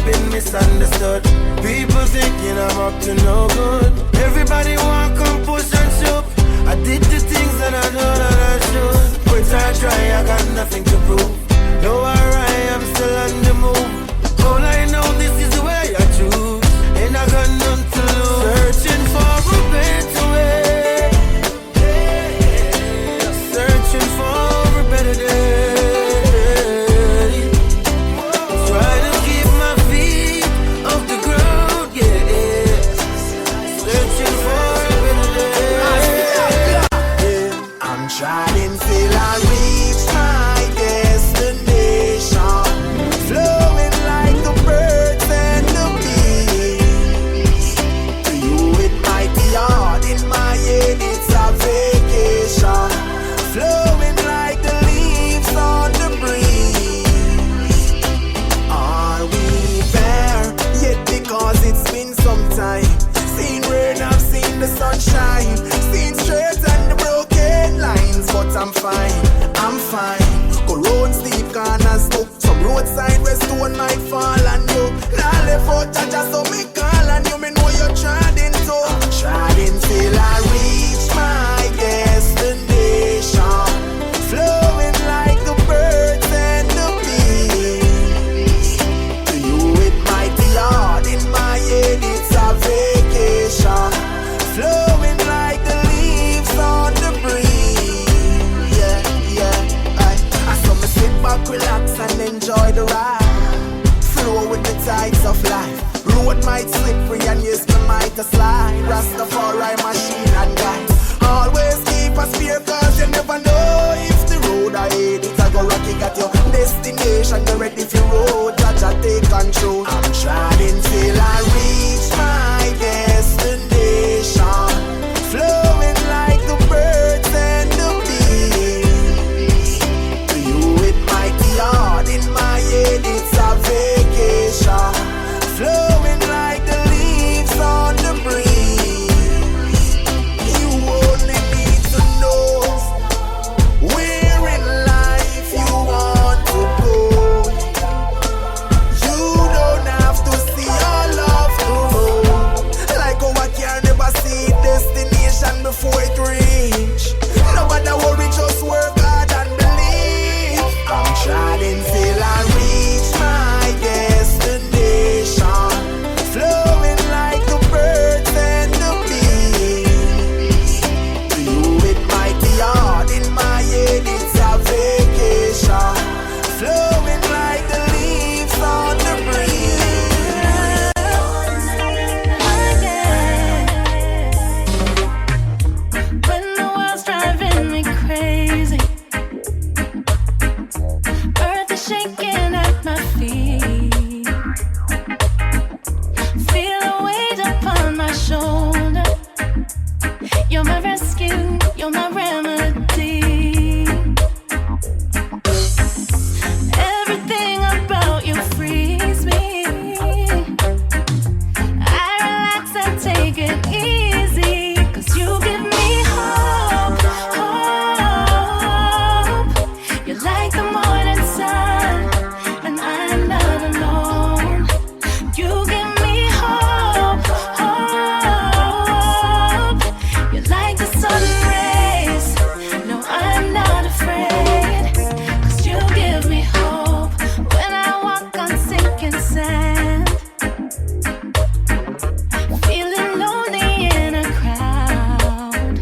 E: been misunderstood. People thinking I'm up to no good. Everybody want come push and shove. I did the things that I know that I should. Quit or try, I got nothing to prove. No, alright, I'm still on the move. All I know, this is the way I choose. And I got none to lose. Searching for a better way. Searching for a better day. Try to keep my feet off the ground, yeah. Searching for a better day.
A: I'm trying till I reach my destination, flowing like the birds and the bees. To you it might be hard, in my head it's a vacation, flowing like the leaves on the breeze. Are we there yet? Because it's been some time. Seen rain, I've seen the sunshine, seen straight and the broken lines, but I'm fine, I'm fine. Go road steep corners too, some roadside where stone might fall on you. Now left out just so me call on you, me know you're trying to. I'm trying till I reach my destination, flowing like the birds and the bees. To you it might be hard, in my head it's a vacation, flowing like the leaves on the breeze. Yeah, yeah, I saw me sit back, relax and enjoy the ride. Flow with the tides of life. Road might slippery and yes, me might a slide. Rastafari machine and guide. Always keep a spare cause you never know if the road ahead it a go rocky. Got your destination, you're ready for road. Jah take control. I'm trying till I reach my destination, flowing like the birds and the bees. To you it might be hard, in my head it's a vacation, flowing like the leaves on the breeze. You only need to know where in life you want to go. You don't have to see all of the road. Like how I can never see destination before it reach. Nobody worry, just work hard and believe. I'm trying till I reach my destination, flowing like the birds and the bees. To you it might be hard, in my head it's a vacation, flowing like the leaves on the breeze.
B: When the world's driving me crazy, earth is shaking at my feet, feel a weight upon my shoulder. You're my rescue, you're my remedy. Everything about you frees me. I relax and take it easy, cause you give me hope, hope. You're like the morning sun, and I'm not alone. You give me hope, hope. You're like the sun rays. No, I'm not afraid, cause you give me hope when I walk on sinking sand. Feeling lonely in a crowd,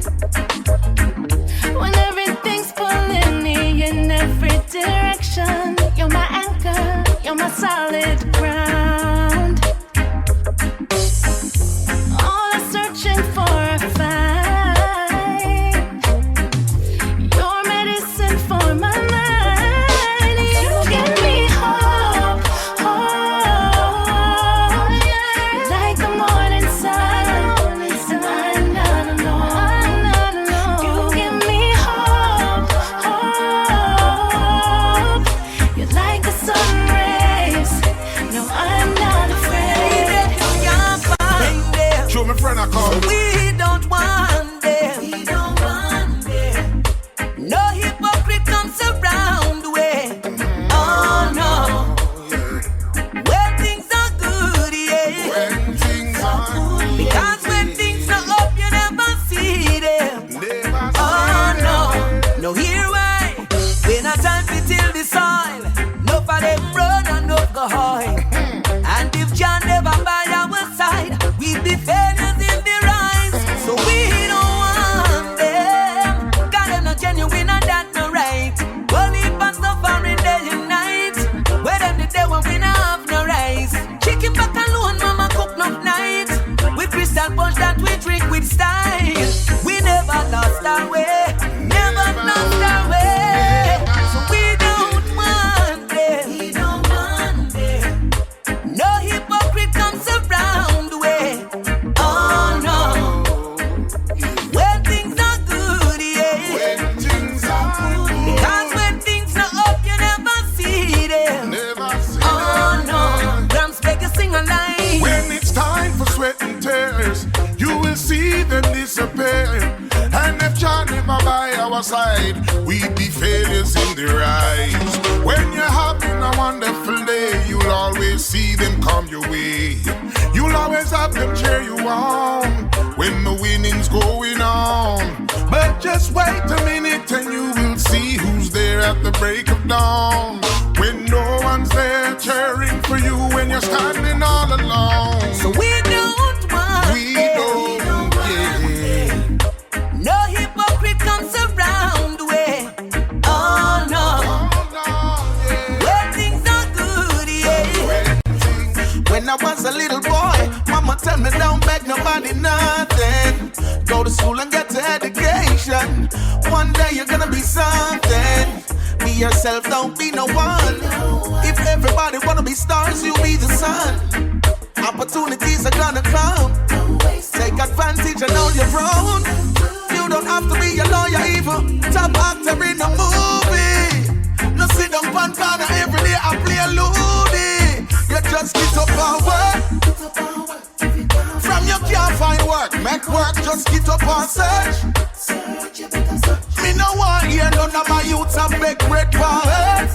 B: when everything's pulling me in every direction. You're my anchor, you're my solid ground. All I'm searching for I find. Your medicine for my mind. You give me hope, hope. Like the morning sun, and I'm not alone. You give me hope, hope. You're like the sun rays.
A: No hear why. We not time to till the soil. No for them run and no go high. And if John never by our side, we'd be failures in the rise. So we don't want them. Got them not genuine and that no right. Only past the foreign day and night. Where them the day when we not have no rice. Chicken back alone, mama cook no night. With crystal punch that we drink with style. We never lost our way. Never lost our way. So we don't want them. We don't want them. No hypocrite comes around the way. Oh no. When things are good, yeah.
I: When things are good.
A: Because when things are up, you never see them.
I: Never see
A: Oh
I: them.
A: no. Grams beg you sing a line.
I: When it's time for sweat and tears, you will see them disappear. And if John never by our side, we'd be failures in the rise. When you're having a wonderful day, you'll always see them come your way. You'll always have them cheer you on when the winning's going on. But just wait a minute and you will see who's there at the break of dawn. When no one's there cheering for you when you're standing all alone.
A: So we don't want
I: We
A: them.
I: don't, yeah.
A: No hypocrite comes around the way. Oh no. When things are good, yeah.
E: When I was a little boy, mama tell me don't beg nobody nothing. Go to school and get an education. One day you're gonna be something. Be yourself, don't be no one. If everybody wanna be stars, you'll be the sun. Opportunities are gonna come. Take advantage and hold your own. You don't have to be a lawyer even. Top actor in a movie. No sit down pan corner every day and play a loony. You just get up and work. From you can't find work, make work, just get up and search. Me no want hear none of my youths and beg bread for earth.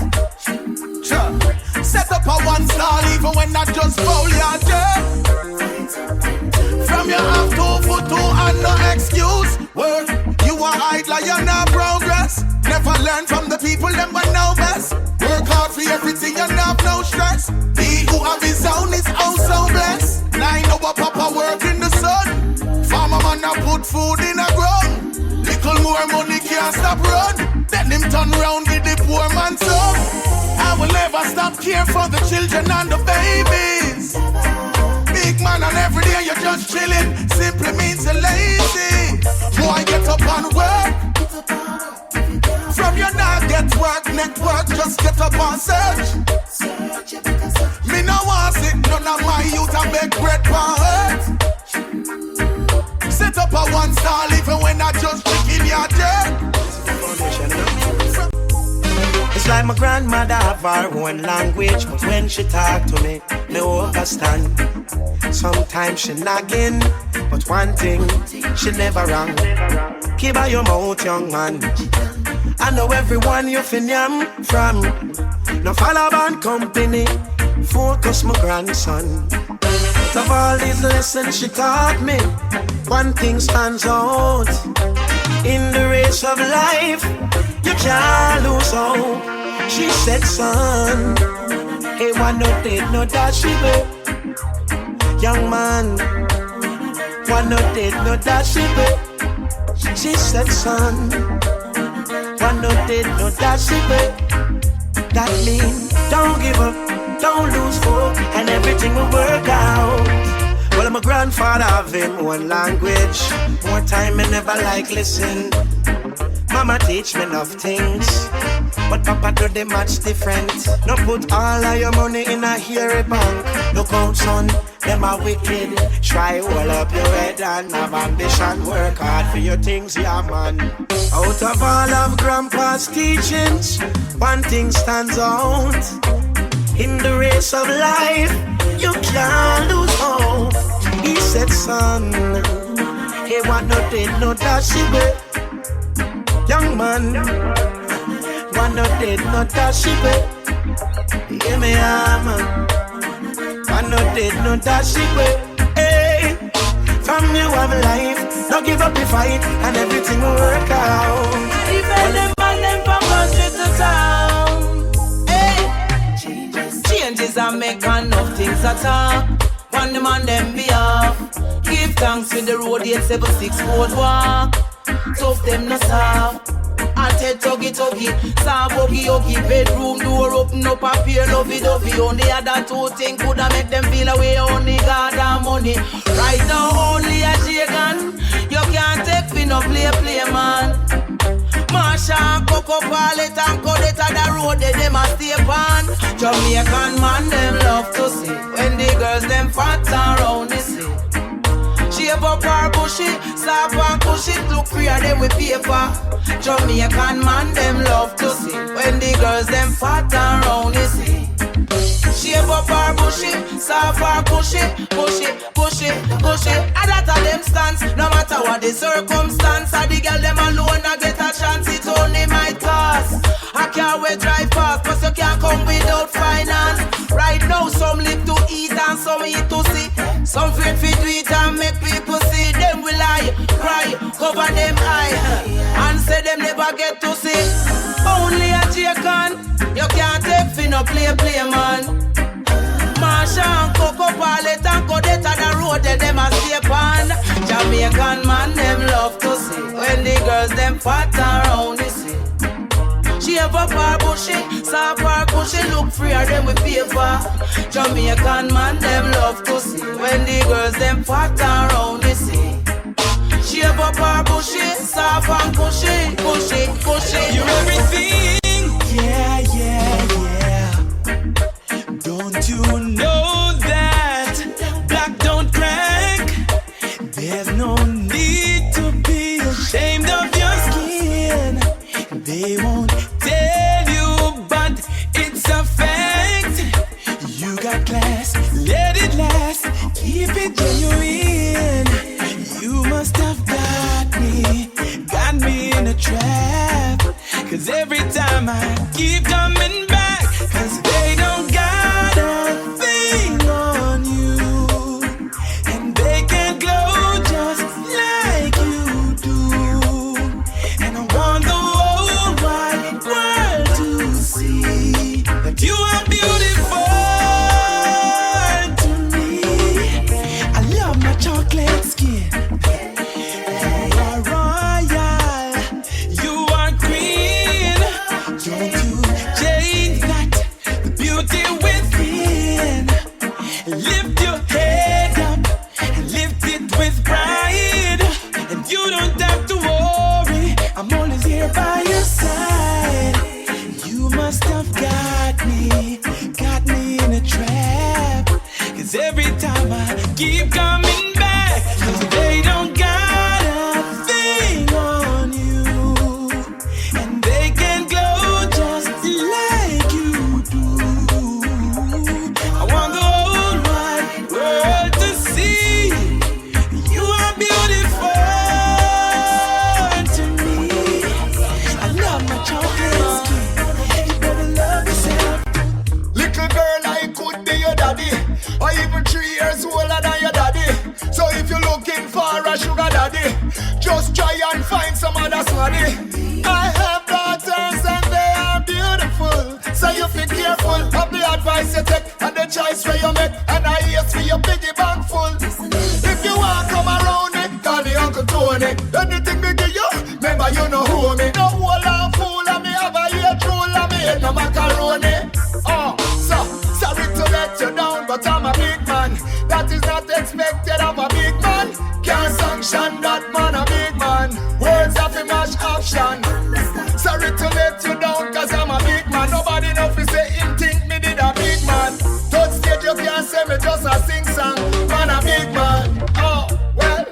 E: Set up a one star even when I just foul your dirt. From you have 2 foot 2 and no excuse. Work, you are idler, you're not progress. Never learn from the people, them but know best. Work hard for everything, you have no stress. He who have his own is also blessed. 9 hour papa work in the sun. Farmer man a put food in a ground. Little more money can't stop run. Then him turn round with the poor man son. I will never stop care for the children and the babies. Big man and every day you're just chilling. Simply means you're lazy. Boy get up and work. From your not get work, network, just get up and search. Me no want sit none of my youth and beg bread for earth. Set up a one star even when I just chicken your dirt.
H: It's like my grandmother have her own language, but when she talk to me, no understand. Sometimes she nagging, but one thing, she never wrong. Keep out your mouth, young man. I know everyone you fin yam from. No follow band company, focus my grandson. Of all these lessons she taught me, one thing stands out. In the race of life, you can't lose hope. She said, son, hey, one no did no dash it. Young man, one no did no dash it. She said, son, one no did no dash it. That means don't give up, don't lose hope, and everything will work out. Well, my grandfather have him one language. More time I never like listen. Mama teach me enough things, but Papa do the much different. No put all of your money in a hairy bank. Look out, son, them are wicked. Try hold up your head and have ambition. Work hard for your things, yeah, man. Out of all of Grandpa's teachings, one thing stands out. In the race of life, you can't lose hope. He said, son, he want no dead, no dash it. Young man, want no dead, no dash it. Hear me, man. Want no dead, no dash it. Hey, from you have life, no give up the fight, and everything will work out.
A: Even them
J: Babylon's attack. On the man them behalf. Give thanks with the road 876 road walk. Tough them no soft. And head tuggy tuggy, saw buggy huggy. Bedroom door open up a pair lovey-dovey. Only other two things coulda make them feel away. Only God and money. Right now only a Jagan. You can't take me no play man. Marsha, Coco, Palet and Codetta, the road they them a stay on. Jamaican man them love to see when the girls them fat around the sea. Shave up her bushy, soft and cushy. Look freer them with paper. Jamaican man them love to see when the girls them fat around the sea. Shave up her bushy, soft and cushy. Push it. And that a them stance. No matter what the circumstance. And the girl them alone a get a chance. It's only my task. I can't wait drive fast, but you can't come without finance. Right now some live to eat and some eat to see. Some fit to eat and make people see. Them will lie, cry, cover them eye, and say them never get to see. Only a Jacan, you can't take fi no play man. Marsha and Coco, Palet and Codetta, the road that them a stay on. Jamaican man them love to see when the girls them fat around the sea. Shave up her bushy, soft her cushy. Look freer them with paper. Jamaican man them love to see when the girls them fat around the sea. Shave up her bushy, soft and cushy.
A: You're everything, yeah. Don't you know that black don't crack? There's no need to be ashamed of your skin. They won't tell you, but it's a fact. You got class, let it last, keep it genuine. You must have got me in a trap. Cause every time I keep coming back, cause they don't got a thing on you. And they can glow just like you do. And I want the whole wide world to see that you are beautiful to me. I love my chocolate skin. You are royal, you are queen. Don't you change that, the beauty within. Lift your head up and lift it with pride. And you don't have to worry, I'm always here by your side. You must have got me in a trap. Cause every time I keep coming back, cause they don't got a thing on you. And they can glow just like you do. I want the whole wide world to see you are beautiful to me. I love my chocolate skin. You better love yourself. Little girl, I could be your daddy, or even 3 years older than your daddy. So if you're looking for a sugar daddy, just try and find some other smarty. I have daughters and they are beautiful, so you be careful of the advice you take and the choice where you make. And I hate for your piggy bank full. If you want come around me, call me Uncle Tony. Anything me give you, remember you know who me. No whole and fool and me have a ear troll and me ain't no macaroni. Oh, so sorry to let you down, but I'm a big man. That is not expected of a big man. Can't sanction that man, a big man. Words have a match action. Sorry to let you down, cause I'm a big man. Nobody know if you say him think me did a big man. Third stage you can't say me just a sing song. Man a big man. Oh, well,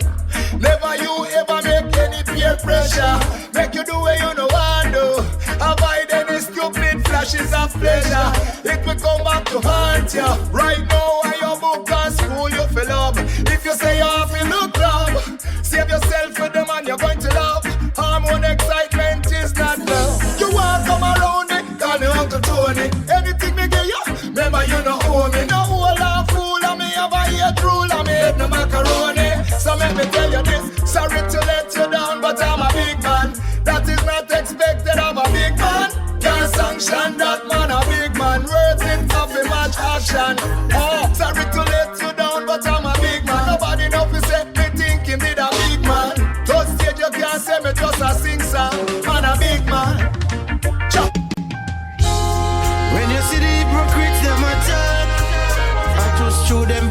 A: never you ever make any peer pressure. Make you do what you know want to. Avoid any stupid flashes of pleasure. It will come back to haunt you. Right now I your book and school you feel up. If you say you have to look love, save yourself for the man you're going to love. Hormone excitement is not love. You want come around me, call me Uncle Tony. Anything me give you, remember you know owe me. No whole and fool and me have a ear drool and me head no macaroni. So let me tell you this, sorry to let you down, but I'm a big man. That is not expected of a big man. Can't sanction that man, a big man. Words in coffee match action. Oh, sorry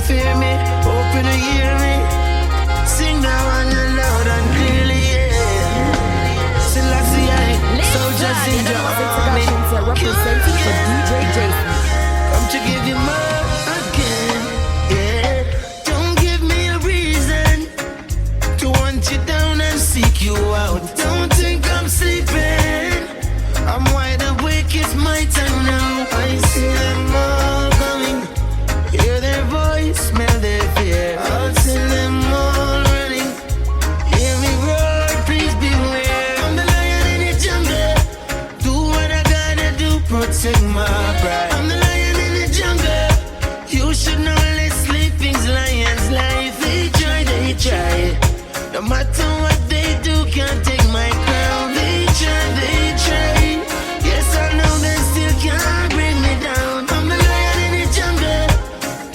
E: fear me, open to hear me. Sing now on your loud and clearly, yeah. Selassie, soldiers in your army.
F: Representing for DJ Jason.
E: Come to give you more again, yeah. Don't give me a reason to want you down and seek you out. Don't think I'm sleeping, I'm wide awake, it's my time now. I see them all coming, hear their voice, smell their fear. I'll send them all running, hear me roar, please beware. I'm the lion in the jungle, do what I gotta do, protect my pride. I'm the lion in the jungle, you should know less sleeping's lions life. They try, no matter what they do, can't take my crown. They try, yes I know they still can't bring me down. I'm the lion in the jungle,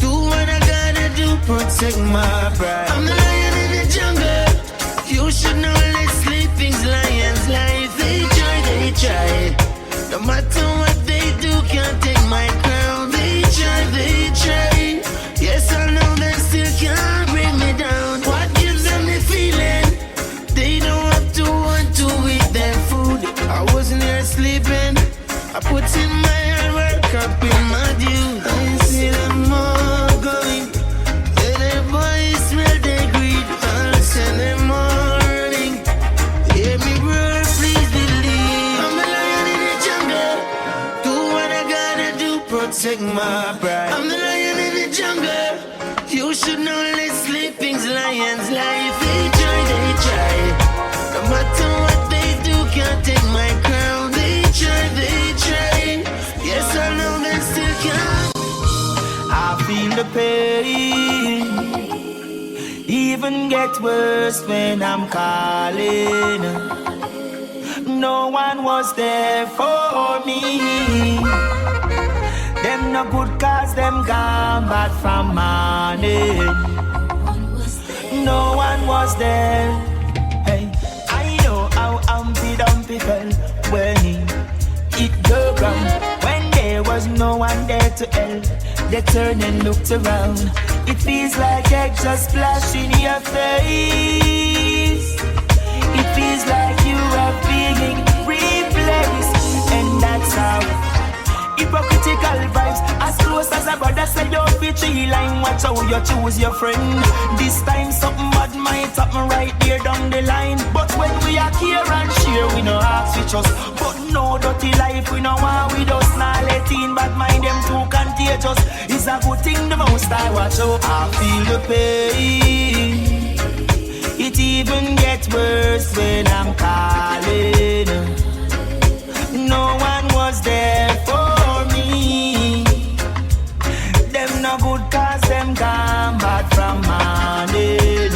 E: do what I gotta do, protect my pride. I'm the lion in the jungle, you should know less sleeping's lions life. They try, no matter what they do, can't take my crown. They try, yes I know they still can't bring me down. What gives them the feeling? They don't have to want to eat their food. I wasn't here sleeping, I put in my hard work, up in my due. I see them all going, let their boys smell their greed. I'll send them all running, hear me roar, please believe. I'm the lion in the jungle, do what I gotta do, protect my pride. I'm the lion in the jungle, you should know less sleeping's lions life. They try, no matter what they do, can't take my crown. They try, yes I know they still can't.
H: I feel the pain, even get worse when I'm calling. No one was there for me. Them no good cause them gone back from morning. No one was there. Hey, I know how Humpty Dumpty felt when he hit the ground. When there was no one there to help, they turned and looked around. It feels like egg just splash in your face. It feels like you are being replaced, and that's how. Hypocritical vibes, as close as a brother say don't be tree line. Watch how you choose your friend. This time something bad might happen right there down the line. But when we are here and share, we no ask with us. But no dirty life, we no want with us. Nah let in bad mind, them too contagious. It's a good thing the most I watch out. I feel the pain. It even gets worse when I'm calling. No one was there for me. Them no good cause them come back from morning.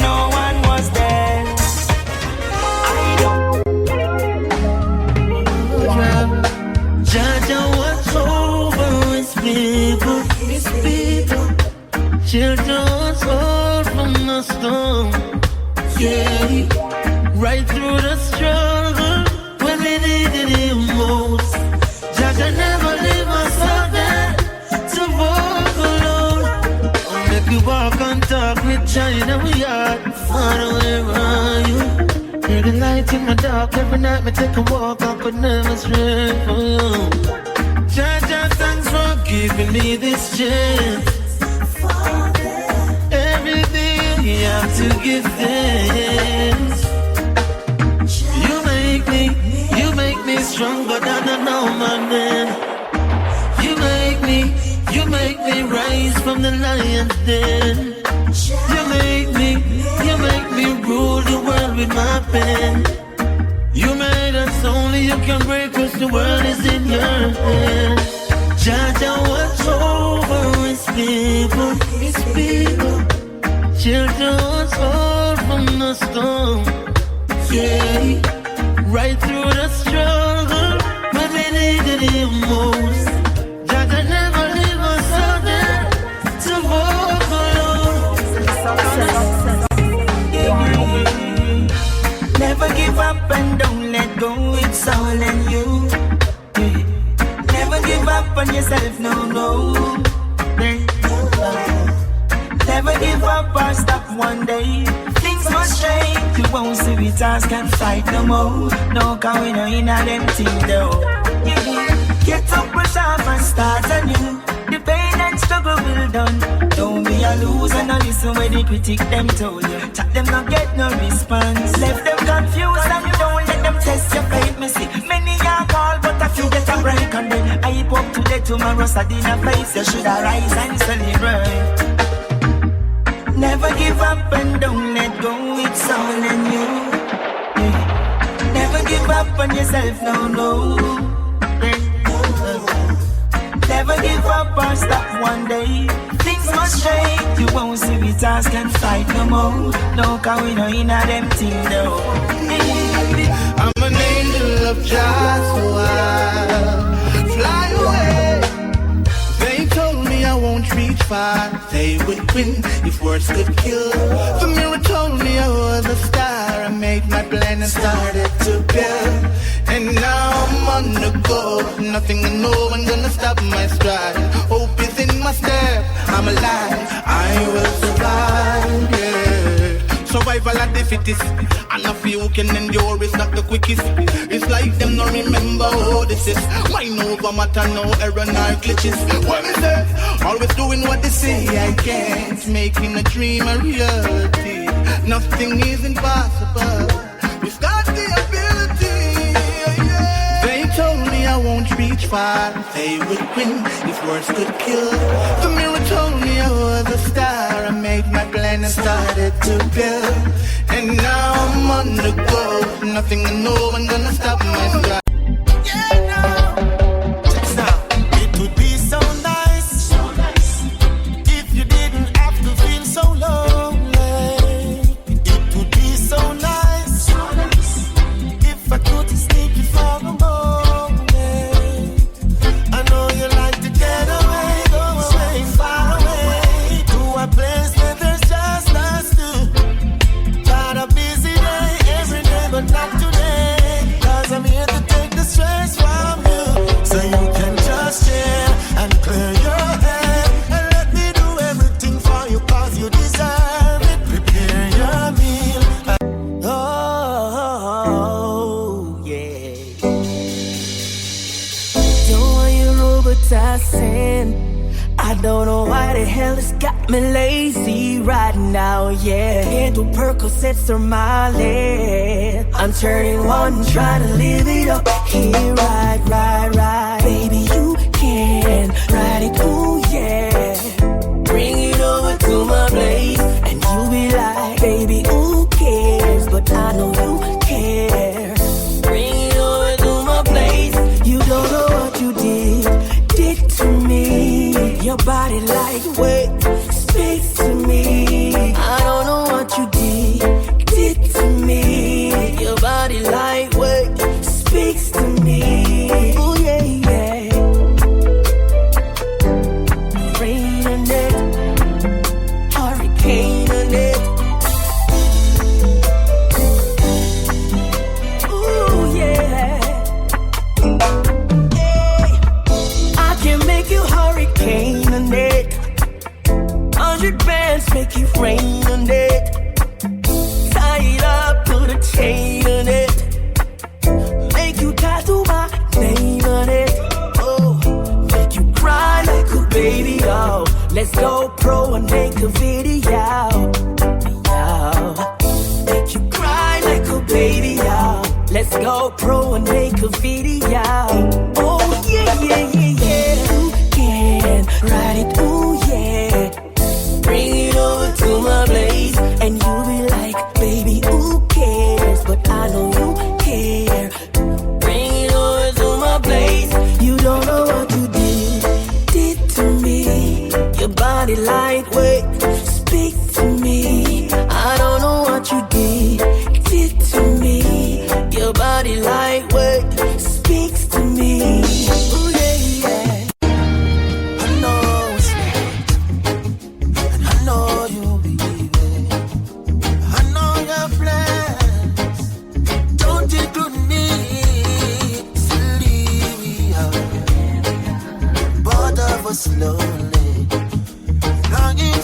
H: No one was there. I don't.
E: JAH watch over his people. Children was all from the storm. Yeah, right through the struggle. When we needed him most, JAH never leave us out there to walk alone. I'll make you walk and talk with China, we are far away from you. Hear the light in my dark, every night me take a walk, I could never stray from you. JAH, thanks for giving me this chance. Every day you have to give thanks. You make me stronger than a normal man. You make me rise from the lion's den. You make me rule the world with my pen. You made us, only you can break us, the world is in your hand. JAH watch over his people. Children was all from the storm. Yeah, right through the struggle, when we needed him most. JAH never leave us out there to walk alone.
H: Never give up and don't let go, it's all in you. Never give up on yourself, no.
A: stop one day. Things must change. You won't see we just can't fight no more. No, cause we no in a them thing though. Get up, brush off and start anew. The pain and struggle will done. Don't be a loser, no listen when the critic them told you. Chat them not get no response. Left them confused and don't let them test your faith. Me see many are call but a few get a break. And then I hip up today, tomorrow sad in a face. You should arise and celebrate. Never give up and don't let go, it's all in you. Yeah. Never give up on yourself, no. Never give up or stop one day. Things must change. You won't see we just can't fight no more. No, cause we no in a them thing though.
K: I'm an angel of just so I'll fly away. They told me I won't reach far. They would win if words could kill. The mirror told me I was a star. I made my plan and started to build. And now I'm on the go. Nothing and no one gonna stop my stride. Hope is in my step. I'm alive. I will survive, yeah. Survival at the fittest. And a few can endure is not the quickest. It's like them no remember who this is. Mind over matter, no error, no glitches. What is it? Always doing what they say I can't. Making a dream a reality. Nothing is impossible. We've got the ability. They told me I won't reach far. They would win if words could kill. The mirror told me I was a star. I made my plan and started to build. And now I'm on the go. Nothing and no one gonna stop my stride.
E: It would be so nice if you didn't have to feel so lonely. It would be so nice if I could sneak you for a moment. I know you like to get away, go away, far away, to a place where there's just us two. Got a busy day every day, but not today. Cause I'm here to take the stress from you, so you can just chill and clear your head. And let me do everything for you, cause you deserve it. Prepare your meal. Oh, yeah.
A: Doing your Robitussin. I don't know why the hell it's got me lazy right now, yeah. Can't do Percocets or Molly. I'm turning one, trying to live it up. Here, right. Baby, you can ride it, ooh, yeah. Bring it over to my place, and you be like, baby, who cares? But I know you care. Bring it over to my place. You don't know what you did to me. Your body lightweight speaks to me. I don't know what you did to me. Your body lightweight speaks to me. Oh yeah. Rain on it, hurricane on it. Ooh yeah. Hey, I can make you hurricane on it. 100 bands make it rain on it. Tie it up, put a chain on it. Make you tattoo my name on it. Oh, make you cry like a baby, oh. Let's go pro and make a video. Make you cry like a baby, oh. Let's go pro and make a video. Oh yeah. You can ride it, ooh yeah. Bring it over to my place, and you be like, baby, who cares? But I know you care. Bring it over to my place. You don't know what you did to me. Your body lightweight, speak to me. I don't know what you did to me. Your body lightweight speaks to me. Ooh, yeah.
E: I know it's late, and I know you believe it. I know your plans don't include me. Slowly, both of us slowly, longing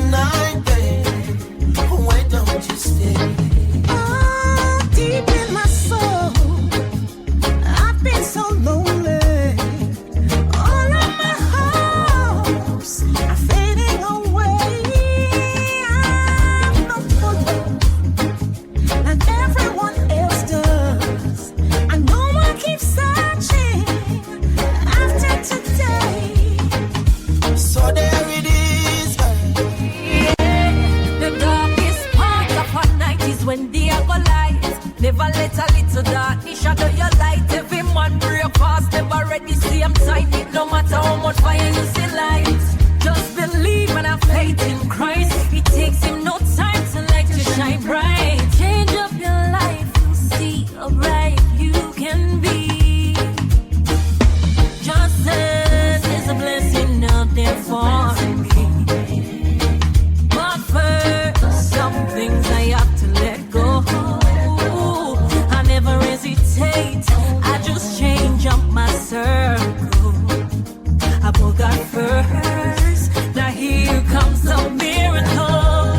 A: tonight, babe. Why don't you stay?
F: Oh, deep in my soul, I've been so lonely. All of my hopes are fading away. I'm not for you, like everyone else does. I know I keep searching after today.
A: So there it is,
B: The darkest part of our night is when they are go light. Never let a little darkness shadow your light. Every man break fast, never ready see I'm tight. It no matter how much fire you see light. Just believe and have faith in Christ. It takes him no time to let you shine bright. Change up your life, you'll see how bright you can be. Just as there's a blessing out there for me. But first, some things I have to let go. I never hesitate, I just change up my circle. I put God first, now here comes the miracle.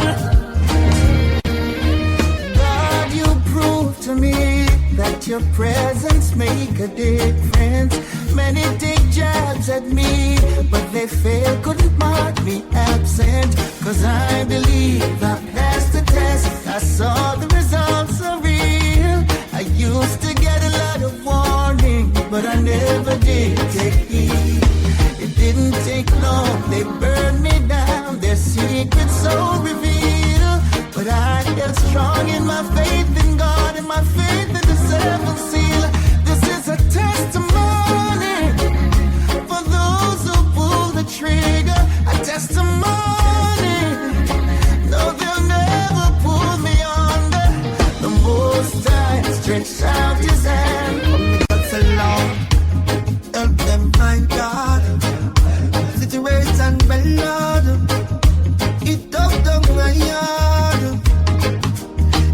A: God, you prove to me that your presence make a difference. Many take jabs at me, but they fail, couldn't mark me absent. Cause I believe I passed the test, I saw the results are real. I used to get a lot of warning, but I never did take heed. It didn't take long, they burned me down, their secrets so revealed. But I held strong in my faith in God and my faith in the seventh seal. This is a testimony for those who pull the trigger. A testimony, no, they'll never pull me under. The Most High stretched out his hand from the God's alone. Help them, my God. Situation well, Lord. It took them my yard.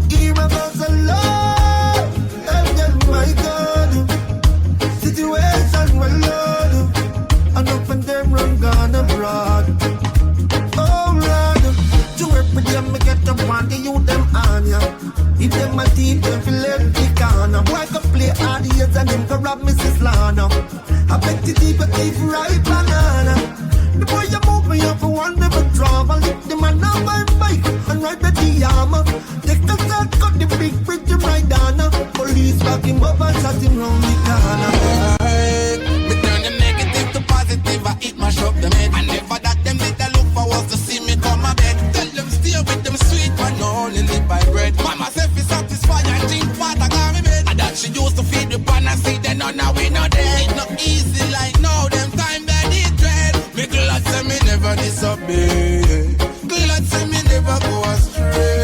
A: Here about the Lord. Help them, my God. Situation well, Lord. And up and them run gone abroad. Oh, Lord. To work with them, me get up on the youth them on ya. If them a team, them feel left the corner. Boy can play hard years and them can rob Mrs. Lana. I bet the people keep right banana. The boy you move me up for one never drama. Lift the man on my bike and ride the armor. Take a shot, cut the big bridge and ride down. Police back him up and shot him round the corner.
L: Me turn the negative to positive, I eat my shop them head. And never that them did I look for was to see me come my bed. Tell them stay with them sweet, but no only live by bread. Mama said fi satisfy and drink water, got me bed. And that she used to feed the pan and see then now we not dead. It not easy like now, them time that it dread. Me glad say me never disobey. Glad say me never go astray.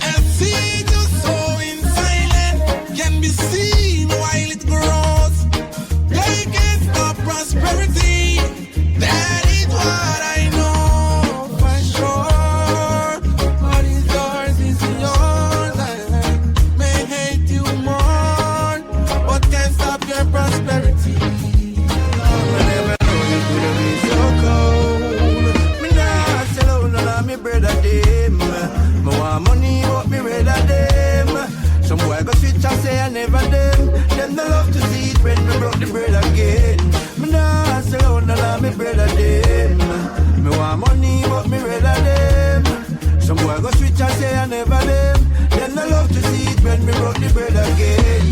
L: And see you sowing silent can be seen while it grows. They can't stop prosperity. That is what I know for sure. What is yours is yours. I may hate you more, but can't stop your prosperity.
H: I never know you could be so cold. Me nah sell out none of me brother them. Me want money but me rather them. Some boy go switch and say I never them. Them no love to see it when me broke the bread again. Me nah sell out none of me brother them. Me want money but me rather them. Some boy go switch and say I never them. Them no love to see it when me broke the bread again.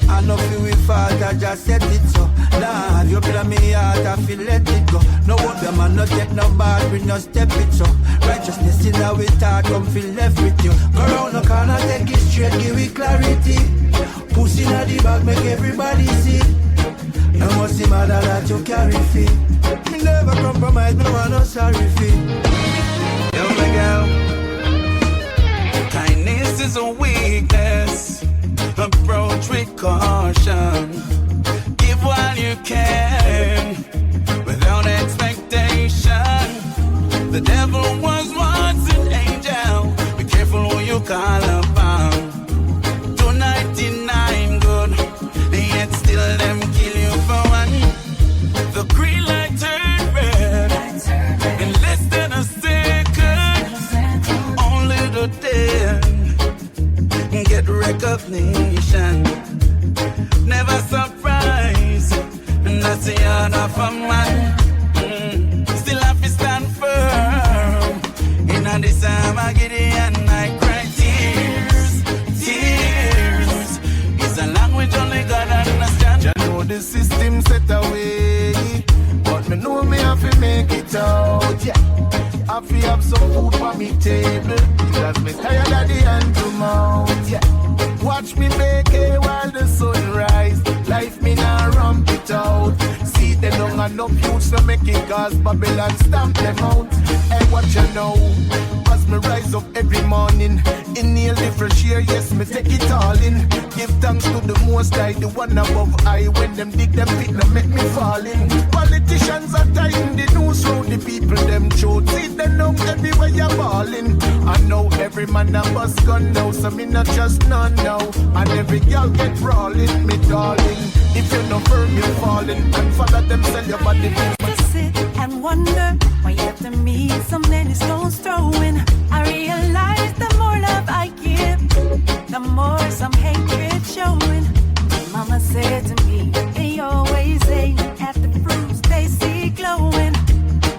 H: I know feel we fault, I just said it so. Nah, you play me heart, I feel let it go. No what them and not take no bad, we no step it so. Righteousness in our thought, come feel left with you. Go round the corner, take it straight, give it clarity. Pussy in the bag, make everybody see. No must see matter that you carry feet. Me never compromise, me no want no sorry fee. Yo, my girl.
L: Kindness is a weakness. Approach with caution. Give while you can, without expectation. The devil was once an angel. Be careful who you call upon. 299 good, yet still them kill you for one. The green light turned red in less than a second.
K: day, get recognition. Never surprise, and that's the honor of a man. Still have to stand firm. In this time I get it and I cry tears. Tears is a language only God understands. I know the system set away, but me know me have to make it out. Yeah, I have to have some food for me table, because me tired of the hand to mouth. Yeah, watch me bake it while the sun rise. Life me now ramp it out. See them don't have no youths to make it, cause Babylon stamp them out. Hey, what you know? As me rise up every morning, inhale the fresh air, yes, me take it all in. Give thanks to the Most High, the one above I. When them dig them pit, them make me fall in. Politicians are tying the news round the people, them chote. See them know everywhere you're balling. I know every man a bus gun now, so me not just none now. And every girl get brawling, me darling. If you're not firm, you're falling. And follow them, sell your body.
M: To sit and wonder why after me so many stones throwing. I realize the more love I give, the more some hatred showing. Mama said to me, they always aim at the fruits they see glowing.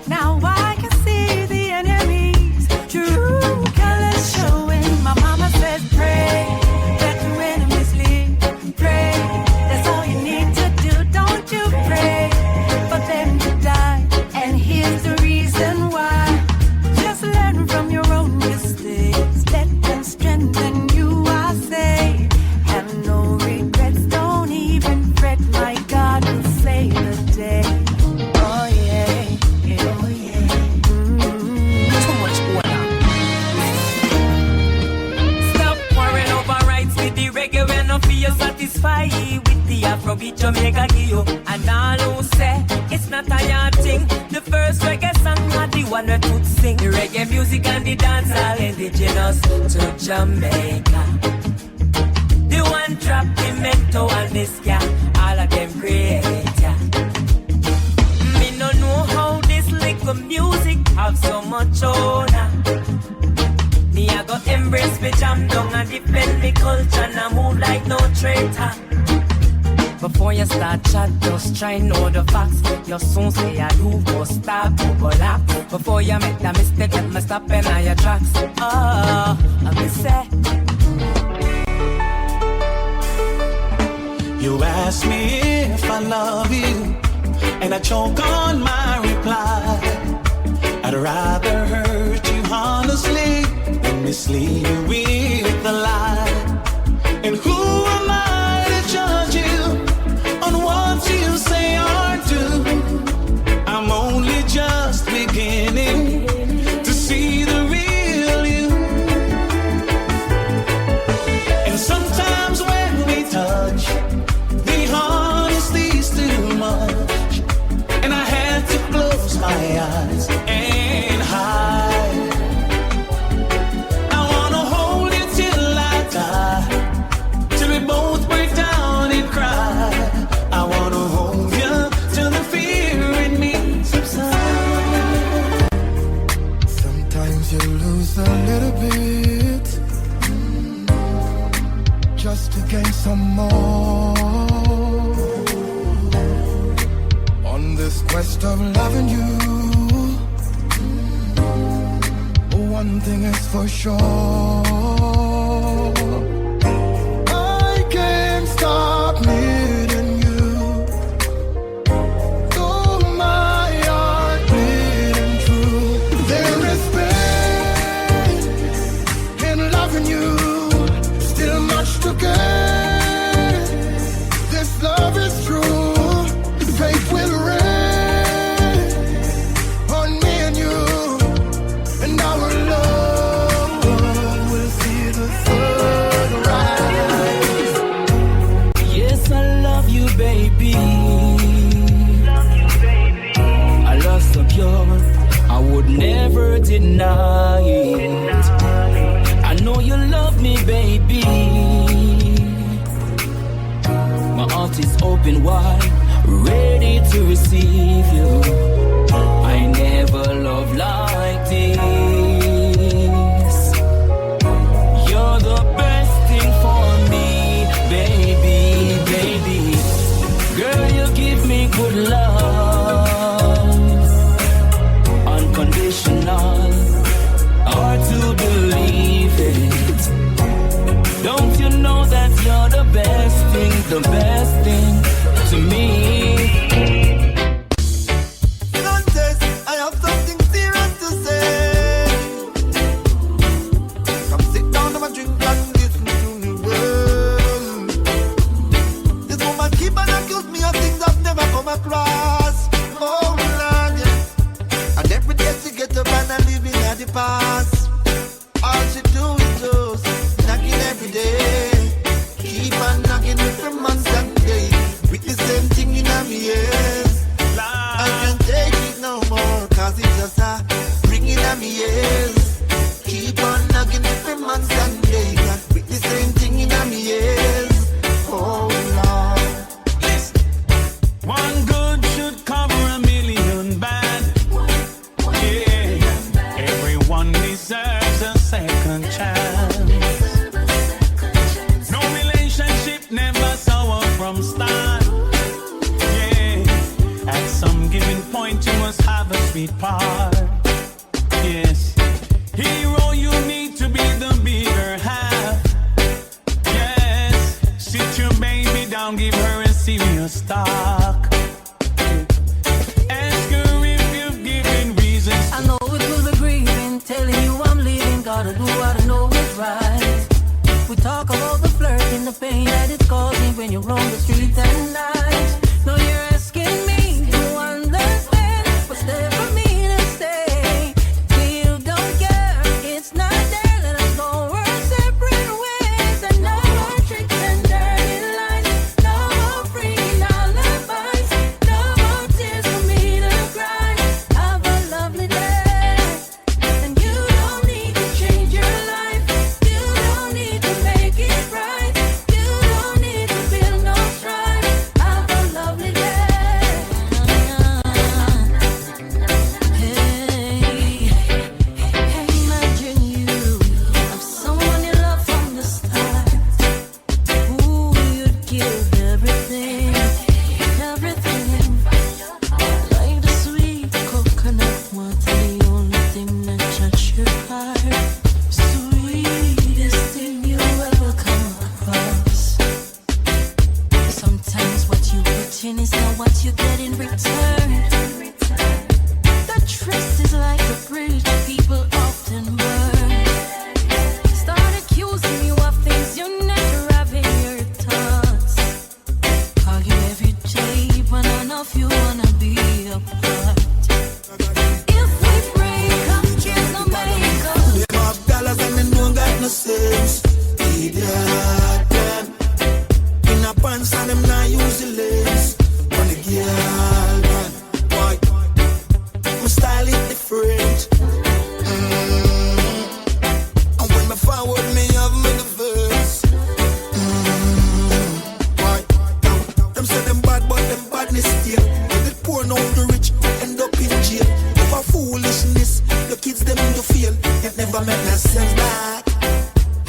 M: Now I can see the enemy's true colors showing. My mama says pray that your enemies leave. Pray, that's all you need to do. Don't you pray for them to die. And here's the reason why. Just learn from your own mistakes. Let them strengthen you, I say. Have no regrets, don't even fret. My God will save the day. Oh yeah, yeah, oh yeah.
C: Too much water.
N: Stop worrying over rights with the reggae when no feel satisfied with the Afrobeat Jamaica give you. And all who say it's not a hard thing. The first reggae song are the one that would sing. The reggae music and the dancehall indigenous to Jamaica. The one drop the mento and the ska, all of them create, yeah. Me no know how this little music have so much honor. Me I go embrace me jam down and defend me culture and I move like no traitor. Before you start chat, just try know the facts. You soon say I do go stop, go lap. Before you make the mistake, let me stop in all your tracks. Oh, I me say.
K: You ask me if I love you, and I choke on my reply. I'd rather hurt you honestly than mislead you with a lie. And who am I to judge you on what you say or do? I'm only just beginning to see the real you. And sometimes when we touch, the honesty's too much, and I had to close my eyes and hide. I wanna hold you till I die, till we both break down and cry. I wanna hold you till the fear in me subsides.
E: Sometimes you lose a little bit, just to gain some more. On this quest of loving you, one thing is for sure, I can't stop needing you. Though my heart beating true, there is pain in loving you. Still much to gain. This love is true. Faith will reign on me and you, and our love will see the sun rise.
N: Yes, I love you, baby. I love so pure, I would never deny it. I know you love me, baby. My heart is open wide, ready to receive you. I never loved like this.
O: Everyone deserves a second chance. No relationship never sour from start. Yeah, at some given point you must have a sweet part. Yes, hero, you need to be the bigger half. Yes, sit your baby down, give her a serious talk. Ask her if you've given reasons.
M: I know it will be grieving, telling you I'm leaving. Gotta do what I know is right. We talk about the flirting, the pain that it's causing when you roam the streets at night. No, you're asking me to understand what's there for me to say. You don't care, it's not there. Let us go our separate ways. And no more tricks and dirty lies. No more freaking alibis. No more tears for me to cry. Have a lovely day. And you don't need to change your life. You don't need to make it right. You don't need to feel no strife. Have a lovely day. Hey, imagine you have someone you love from the start. Ooh, you'd give everything, everything. Like the sweet coconut water, the only thing that touches your heart. Sweetest thing you ever come across. Sometimes what you put in is not what you get in return. The trust is like a bridge people often burn. Start accusing you of things you never have in your thoughts. Call you every day, but none of you wanna be apart. If we break up, there's no makeup.
E: Them have dollars and them don't got no sense. Idiot, them. In a pants and them not use the lens. On the girl, man. Why? My style is different. And when me forward, me have me the verse. Why? Them say them bad, but them badness still. They poor now the rich end up in jail. Over foolishness, the kids them to feel. It never make no sense back.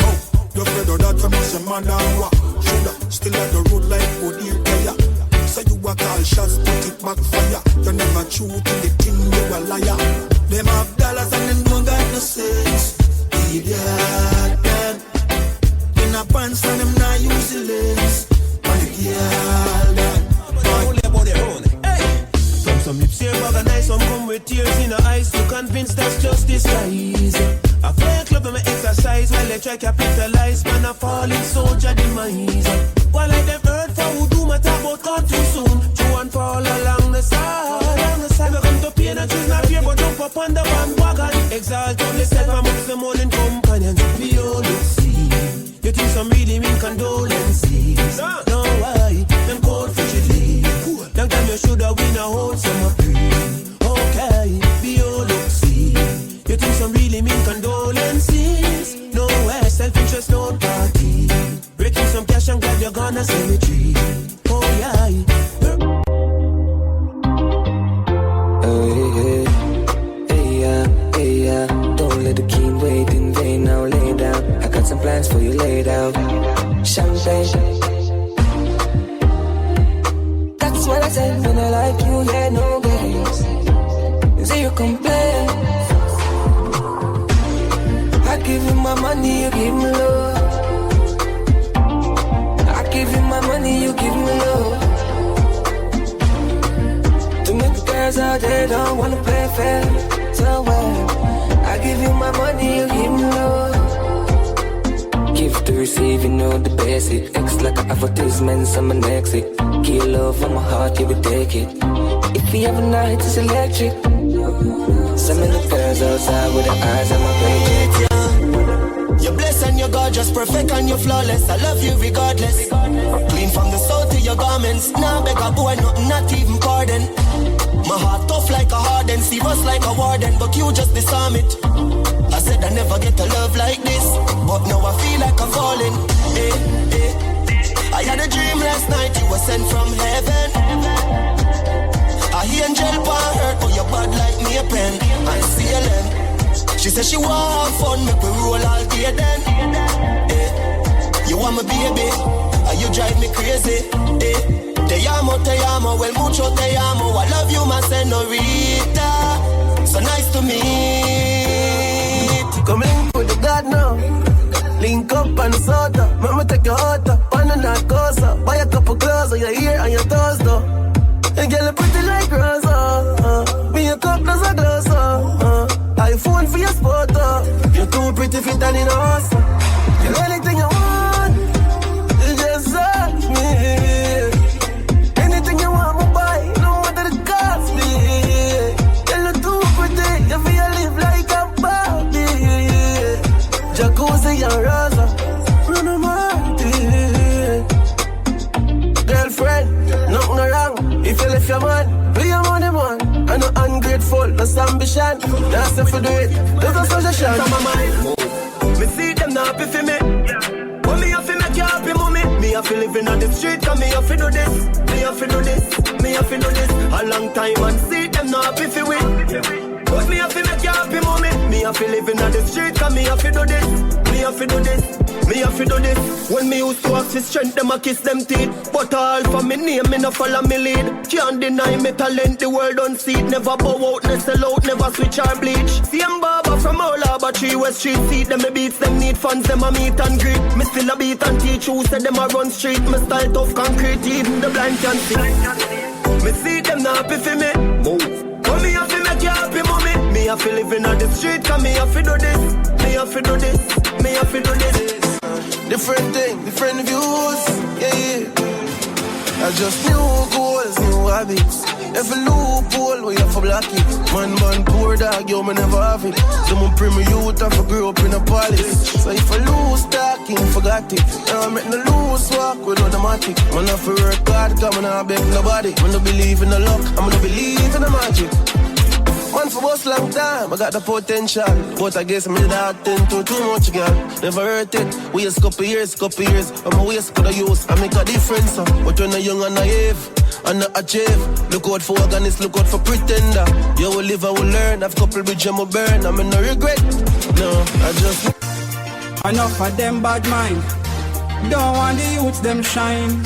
E: Oh, you afraid of that? You must say man down what? Shoulda still at the road like Woody player. So you a call shots, put it back fire. You never true to the thing, you a liar. Them have dollars and them don't got no sense. Idiot, them. In a pants and them not use the lens. On the girl, them.
H: Some lips here organize, some come with tears in the eyes to convince that's just disguise. I fake love and my exercise while they try capitalize. Man, I falling soldier demise. While like them earth for who do my talk about come too soon. True and fall along the side. We come to pain and choose not fear, but jump up on the bandwagon. Exalt on the self amongst the morning companions. We all look see. You think some really mean condolences? No, why? Them cold frigidly. Long time you shoulda win a whole summer free. Okay, be all look see. You think some really mean condolences? No way, self-interest, no party. Breaking some cash and grab your gun and cemetery. Oh yeah.
P: Hey, don't let the king wait in vain. Now lay down. I got some plans for you laid out. Champagne. That's what I said when I like you, yeah, no games. Zero complaints. I give you my money, you give me love. I give you my money, you give me love. Too many girls out there don't wanna play fair. So well, I give you my money, you give me love. Give to receive, you know the basic. X like an advertisement, someone next it. Give love from my heart, you will take it. If you have a night, it's electric. Some of the girls outside with the eyes on my page.
Q: You're blessed and you're gorgeous, perfect and you're flawless. I love you regardless. Clean from the soul to your garments. Now beg a boy, nothing, not even pardon. My heart tough like a harden, serious like a warden, but you just disarm it. I said I never get a love like this, but now I feel like I'm falling. Hey, hey. I had a dream last night, you were sent from heaven. A angel on earth, but you're bad like me a pen. I see a lamb. She said she want fun, make we roll all day then. You want my baby, and you drive me crazy. Te amo, well mucho te amo. I love you, my senorita. So nice to meet.
R: Come link with the God now. Link up on the soda. Mama take your heart up on the narcosa. Buy a couple clothes on your ear and your toes though. And girl, you pretty like Rosa. Me a cup does a gloss. iPhone for your spot. You're too pretty fit and in a house. You're anything you want. You just ask me. Anything you want, me buy. No matter the cost me. Girl, you're too pretty. You feel live like a Barbie. Jacuzzi and Rosa. Run a girlfriend, nothing wrong. If you left your man, be your money man. I'm not ungrateful, that's ambition. That's if you do it, there's a suggestion. From my mind, me see them not happy for me. But me have to make you happy, mommy. Me have to live in on the street, cause me have to do this. Me have to do this, me have to do this. A long time and see them not happy for me. But me have to make you happy, mommy. Me have to live in on the street, cause me have to do this. Me have to do this. Me have to do this. When me used to ask for strength, them a kiss them teeth. But all for me name, me no follow me lead. Can't deny me talent, the world don't see it. Never bow out, never sell out, never switch or bleach. Same barber from all Harbour 3 West Street. Seat them me beats, them need fans, them a meet and greet. Me still a beat and teach who said them a run street. Me style tough concrete, even the blind can see. Me see them not happy for me. Move. But me have to make you happy, mommy. Me have to live in on the street, cause me have to do this. Me have to do this, me have to do this. Different thing, different views, yeah. I just new goals, new habits. Every loophole we have to block it. Man, poor dog, yo, me never have it. Someone pre me youth, I grew up in a palace. So if I lose talking, forgot it. Now I'm making a loose walk with automatic. Man, I feel work hard, cause I'm not beg nobody. Man, don't believe in the luck, I'm gonna believe in the magic. Man for us long time, I got the potential. But I guess me that too much, girl. Never hurt it, waste couple years. I'm a waste could I use, I make a difference. But when I'm young and naive, and not achieve. Look out for organist, look out for pretender. You will live, I will learn, I've couple bridge and will burn. I'm in no regret, no, I just...
S: Enough of them bad mind. Don't want the youths, them shine.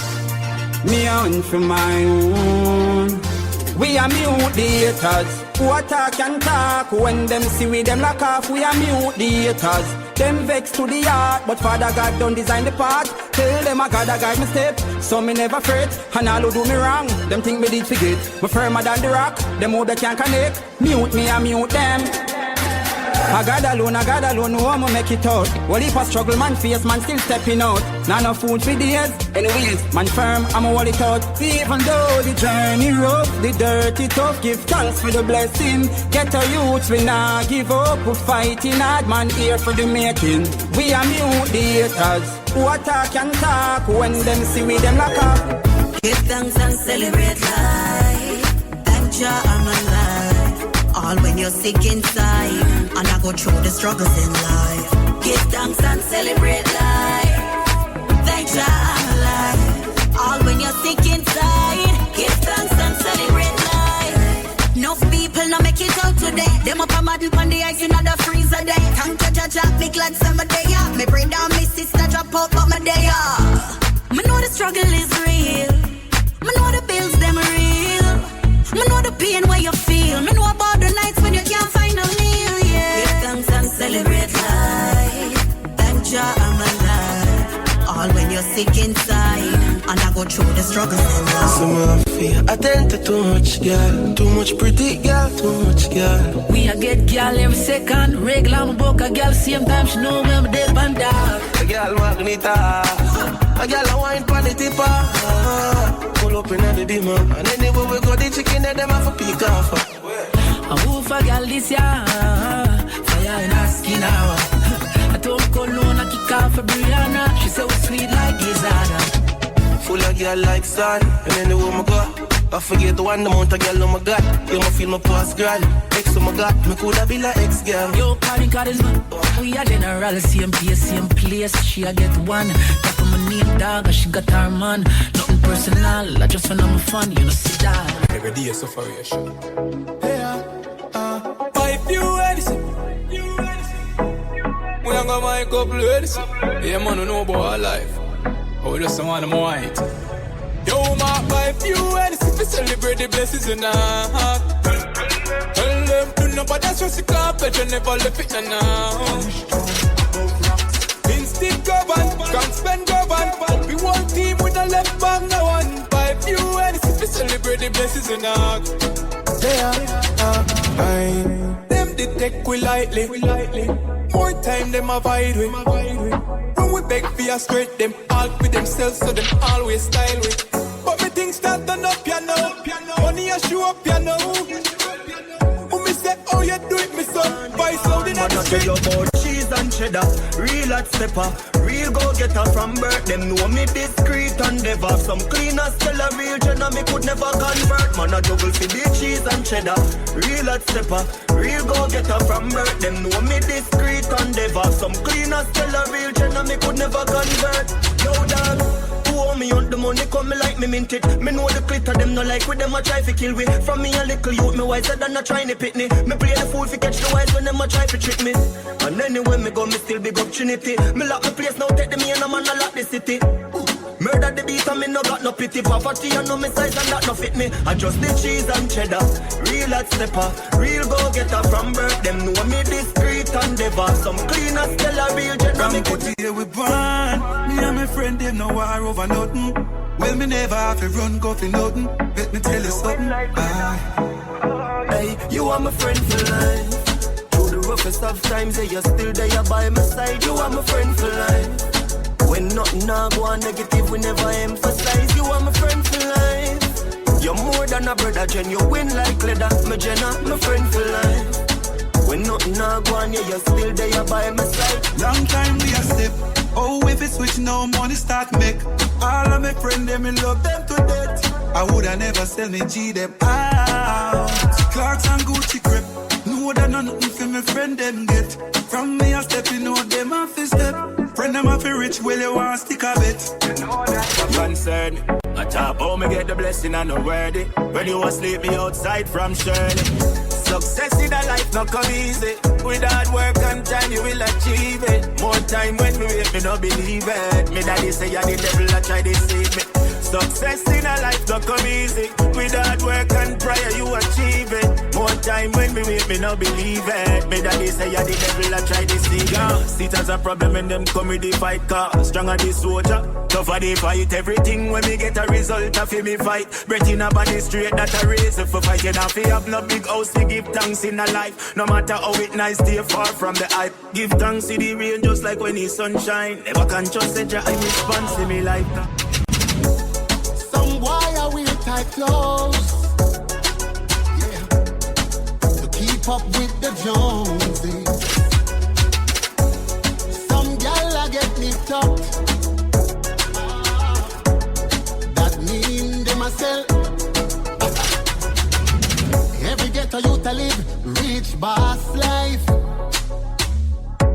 S: Me on for my own. We are mute the haters. Who attack and talk. When them see we them lock off. We are mute the haters. Them vex to the heart, but Father God don't design the path. Tell them I gotta guide my step, so me never fret. And all who do me wrong, them think me did forget. Me firmer than the rock, them who they can't connect. Mute me, I mute them. I got alone, no I'ma make it out. Well, if I struggle, man face, man still stepping out. Now no food for days, anyways, man firm, I'ma hold it out. Even though the journey rough, the dirty tough, give thanks for the blessing. Get our youths, we not give up, we fighting hard, man here for the making. We are mute the haters, who attack and talk, when them see we them lock up.
B: Give thanks and celebrate life, thank Jah I'm alive. All when you're sick inside, and I go through the struggles in life. Give thanks and celebrate life. Thank Jah I'm alive. All when you're sick inside, give thanks and celebrate life. Enough people now make it out today. Them up a madden on the ice in the freezer day. Thank Jah Jah, me glad summer day up. Me bring down my sister drop out, but my day up. Me know the struggle is real. Me know the bills them real. Me know the pain where you feel. Me know about the nights when you can't find a meal, yeah. Give thanks and celebrate life. Thank Jah I'm alive. All when you're sick inside, and I go through the struggles in life.
R: Some of fear, I tend to too much, girl. Too much pretty, girl, too much, girl.
C: We a get girl every second. Regular, I'm book a girl, same time she know when I'm dead and dark.
R: A girl magneta, a girl a wine pan the tipper. Pull up in the dimmer, and anywhere we go, the chicken and them have a peek off.
C: I move a girl this year, fire in her skin hour. I told Cologne I kick off a Brianna. She said we sweet like Gizana.
R: Full of girl like sun, and anywhere we go, I forget the one amount of girl, oh my God. You ma feel my past girl, ex oh my God. Me coulda be like ex girl.
C: Yo, carry charisma, we a general, same place. She a get one, talk on my name dog, and she got her man. Nothing personal, I just wanna have fun, you know see that.
T: Every day is separation.
S: Pipe you Edison.
T: I got my couple ladies. Yeah, man, I know about life. Oh, just some one more white. Yo, my wife, you and the to celebrate the blessings in our heart. Tell them to nobody stress the carpet, you never left it now. Instinct govern, can't spend govern. We one team with a left bang, no one. Wife, you and the to celebrate the blessings in our heart. Them they take we lightly. More time them avoid we. When we beg for a straight, them all for themselves, so them always style we. But me things start turn up, you know. Money a show up, you know. Who me say, oh you do it, me son. Vice out in the street.
Q: Man, I tell you about cheese and cheddar. Real hot stepper, real go-getter from birth. Them know me discreet and never. Some cleaners tell a real jenna, me could never convert. Man, I juggle for the cheese and cheddar. Real hot stepper, real go-getter from birth. Them know me discreet and never. Some cleaners tell a real jenna, me could never convert. Yo, dog. Owe me on the money, come me like me mint it. Me know the glitter, them no like with them a try to kill we. From me a little youth, me wiser than a trying to pit me. Me play the fool fi catch the wise when them a try to trick me. And anywhere me go, me still big up Trinity. Me lock my place now, take the me and a man a lock the city. Murder the beat and me no got no pity. Poverty and no me size and that no fit me. I just the cheese and cheddar. Real hot stepper, real go-getter from birth. Them know me discreet and never. Some cleaners tell a real jenna.
U: From Putty we born. Me and my friend them no war over nothing. Well me never have to run go for nothing. Let me tell you something.
Q: Hey, you are my friend for life. Through the roughest of times, yeah, you're still there by my side. You are my friend for life. When nothing now go on negative, we never emphasize. You are my friend for life. You're more than a brother, Jen. You win like leather, my Jenna, my friend for life. When nothing now go on, yeah, you're still there by my side.
U: Long time we a step. Oh, if it switch now, money start make. All of my friends, them in love them to death. I woulda never sell me G them out. Clarks and Gucci crep. Know that nothing for my friend them get. From me a step, you know them off a step. Friend them off a rich, well you want stick a bet. You know that.
Q: Concern. I top how me get the blessing and no worthy. When you asleep me outside from Shirley. Success in a life not come easy. With hard work and time you will achieve it. More time when we wait me no believe it. Me daddy say ya the devil a try deceive me. Success in a life not come easy. With hard work and prayer you achieve it. More time when we wait me no believe it. Me daddy say ya the devil a try deceive me. See it as a problem when them come with the fight car. Stronger the soldier, tougher the fight. Everything when me get a result of me fight. Breath in a body straight that a race. If I fight you not fi have no big house to give thanks in a life. No matter how it nice, stay far from the hype. Give thanks to the rain just like when the sunshine. Never can trust the Jah in response to me life.
V: Some boy are wear tight clothes, yeah, to keep up with the Joneses. Some gal a get nipped up. That mean them a sell. Every ghetto youth a live rich boss life,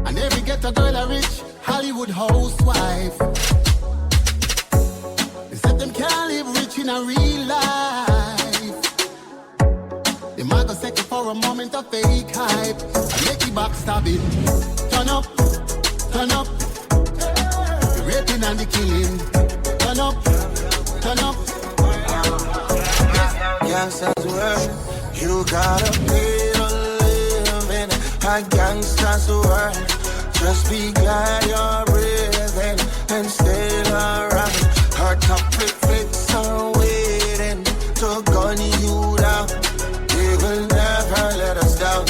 V: and every ghetto girl a rich Hollywood housewife. They said them can't live rich in a real life. They might go second for a moment of fake hype and make the back stab it. Turn up, turn up. The raping and the killing. Turn up, turn up.
Q: Gangsters world, you gotta pay to live in a gangster's world. Just be glad you're breathing and stay around. Her top flicks are waiting to gun you down. They will never let us down.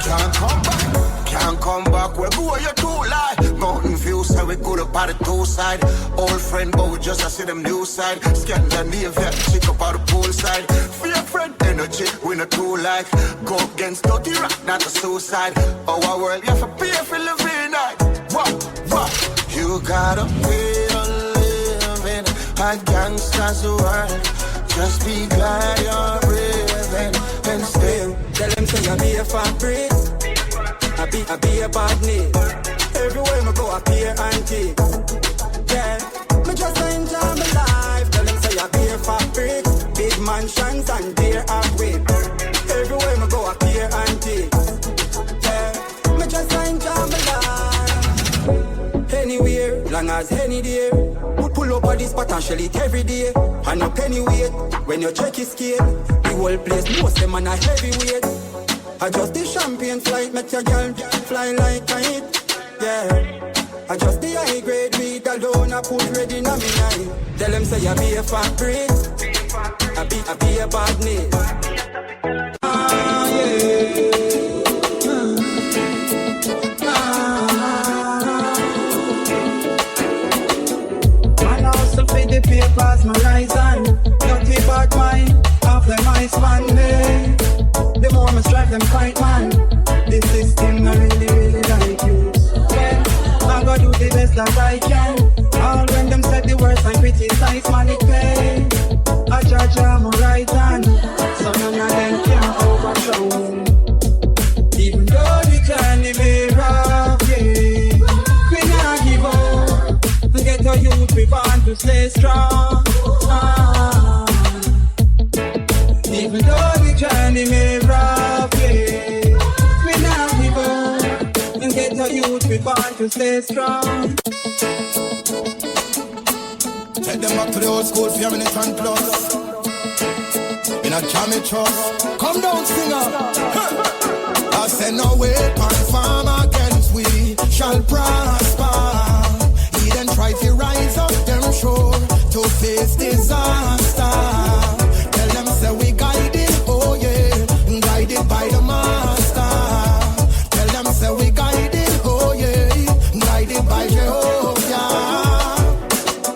Q: Can't come back, can't come back. Where go you too lie? Mountain view, so we go up at the two side. Old friend, but we just see them new side. Scan the knee, vet, chick up at the pool side. Fear friend, energy, we not too like. Go against dirty rock, not a suicide. Our world, you have to pay for living night. What? You gotta pay to live in a gangster's world. Just be glad you're breathing and stay.
S: Tell them say I be a fabric, I be a badness. Everywhere me go I appear antique. Yeah, me just enjoy my life. Tell them say I be a fabric, big mansions and dear outwit. Everywhere me go I appear antique. Yeah, me long as any day. Pull up on this spot and shell it every day. And no penny weight, when you check his scale. The whole place knows them on a heavyweight. I just the champagne flight, make your girl fly like a kite. Yeah. I just the high grade weed alone, I put ready na me night. Tell them say I be a fat breed, I be a badness. Ah yeah. Man also feed the papers, my rise on. Dirty bad mind, half them ice man me. The more I strive them fight man. This system I really like you. I gotta do the best that I can. All when them said the worst and criticize man it pay. I judge I'm right hand, so none of them can overthrow. Even though the journey be rough, yeah, we not give up. We get a youth, we want to stay strong. Even though the journey may rough, yeah, we not give up. We get a youth, we want to stay strong.
U: Take them back to the old school, 4 minutes and plus. In a jammy trust. Come down, singer. I said no weapon form against we shall prosper. He then try to rise up them shore to face disaster. Tell them say we guided, oh yeah, guided by the master. Tell them say we guided, oh yeah, guided by Jehovah.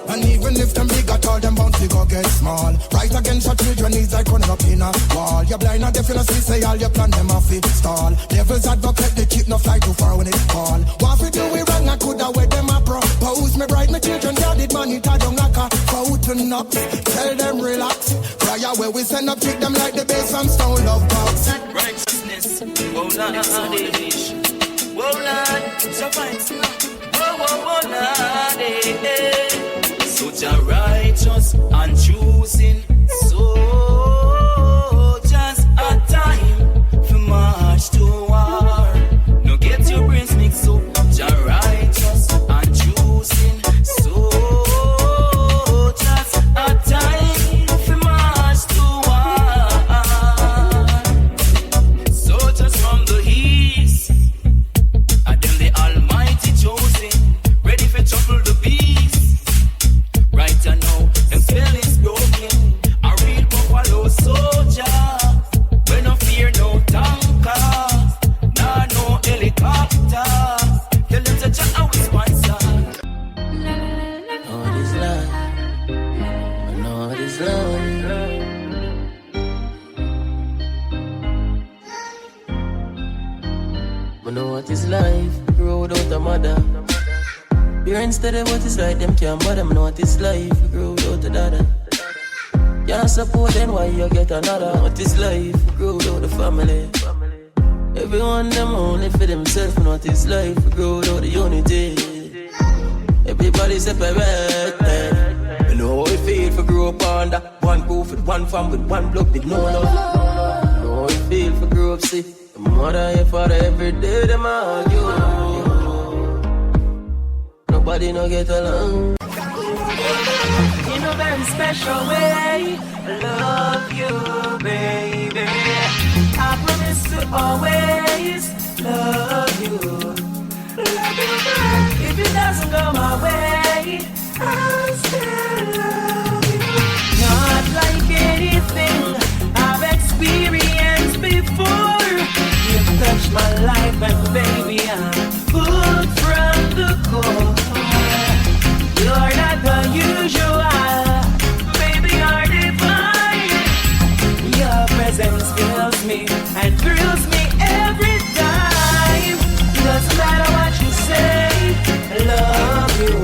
U: And even if them big at all, them bound to go get small. Right against your children is like running up in a wall. You're blind and deaf, you see, say all your plan them off it stall. Devil's advocate, they keep no fly too far when it fall. What we do we wrong, I coulda wear them a propose. Me bright, my children, they did money, ta don't like a fountain up. Tell them relax. Prior where we send up, treat them like the base from Stone Love Box.
D: Righteousness, whoa, Lord, whoa, Lord, so fine, whoa, Lord, so Jah righteous and choosing soldiers a time for march to war. No get your brains mixed up. Jah righteous and choosing soldiers a time for march to war. Soldiers from the east, and them the Almighty chosen, ready for trouble the beast. Right now, them spell is broken. A real buffalo soldier. We no fear no tanker, nah no helicopter. Tell them to check out his sponsor.
A: All this love, and all this love. We know what is life, grow without a mother. Parents tell them what it's like, them can't bother. Me know what it's life, we grow without a dada. Can't support them, why you get another? What is life, we grow without the family. Everyone them only for themselves, know what it's life, we grow without the unity. Everybody separated. You know how it feel for grow up under one roof with one fam with one blood with no love. You know how it feel for grow up sick. Your mother and your father every day them argue. Nobody no get along.
D: In a very special way, I love you, baby. I promise to always love you. Love you, baby. If it doesn't go my way, I'll still love you. Not like anything I've experienced before. You've touched my life and baby, I'm hooked from the core. You're not the usual, baby, you're divine. Your presence fills me and thrills me every time. Doesn't matter what you say, I love you.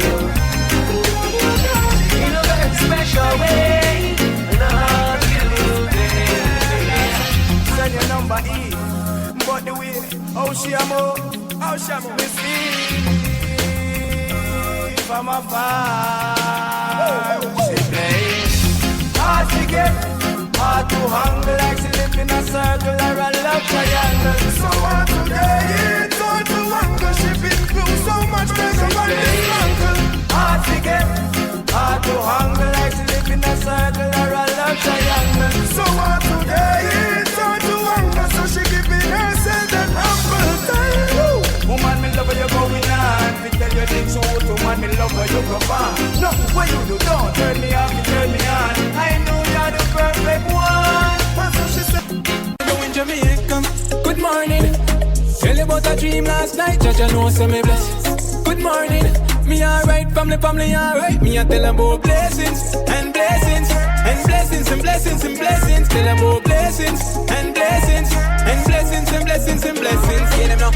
D: In a very special way, I love you, baby.
G: Send your number E, but the way, oh she amo, me see. From afar, she plays hard to get, hard to handle, like she live in a circle or a love triangle. So hard to get, hard to handle, she been through so much pressure on this uncle.
T: dream last night, Judge, I know some me blessings. Good morning, me alright, family alright. Me I tell them about blessings and blessings and blessings and blessings and blessings. Tell them about blessings and blessings and blessings and blessings and blessings. Hear them now.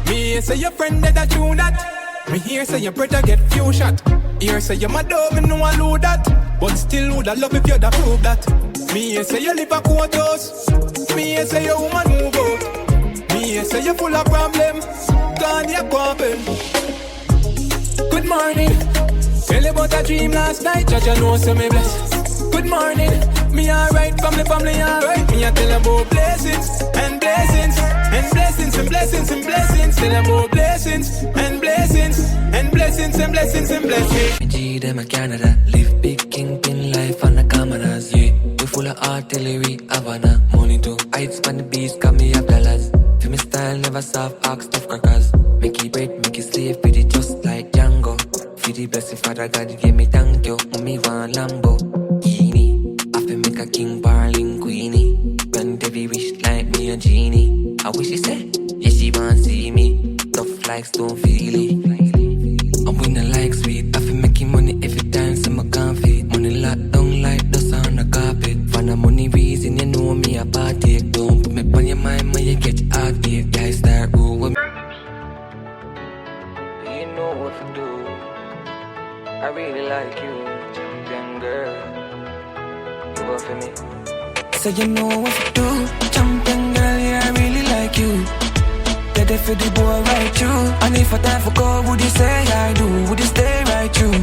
T: Me here say your friend that I do that. Me here say your brother get few shot. Here say your mother, me know I know that. But still would I love if you'd prove that. Me here say you live a quarters. Me here say your woman move out. Me here say you full of problem. Gone your problem. Good morning. Tell you about a dream last night. Judge, I know some me blessings. Good morning. Me alright, family alright. Me I tell you about blessings and blessings and blessings and blessings and blessings. Tell you about blessings and blessings and blessings and blessings and blessings.
P: Me G them a Canada, live big kingpin life on the cameras. Yeah, we full of artillery, Havana, money too. I span the beast, got me up dollars. For me style never soft, ask tough crackers. Make it break, make it slave, with it just like Django. For the blessing Father God, you give me thank you. Mommy want Lambo, Genie. I feel make a king, parling queenie. Grant every wish like me a genie. I wish she said, yeah she want see me. Tough like stone feel it. I'm winning like sweet. I feel making money every time, so I can't fit. Money locked down like dust on the carpet. For the money reason, you know me a party. Don't put me on your mind when you get your heartbeat. Guys start rule with me. You know what to do. I really like you, champion girl. You work for me. So you know what to do, champion girl. Yeah, I really like you. Ready for the boy right through. And if I time for go, would you say I do? Would you stay right through?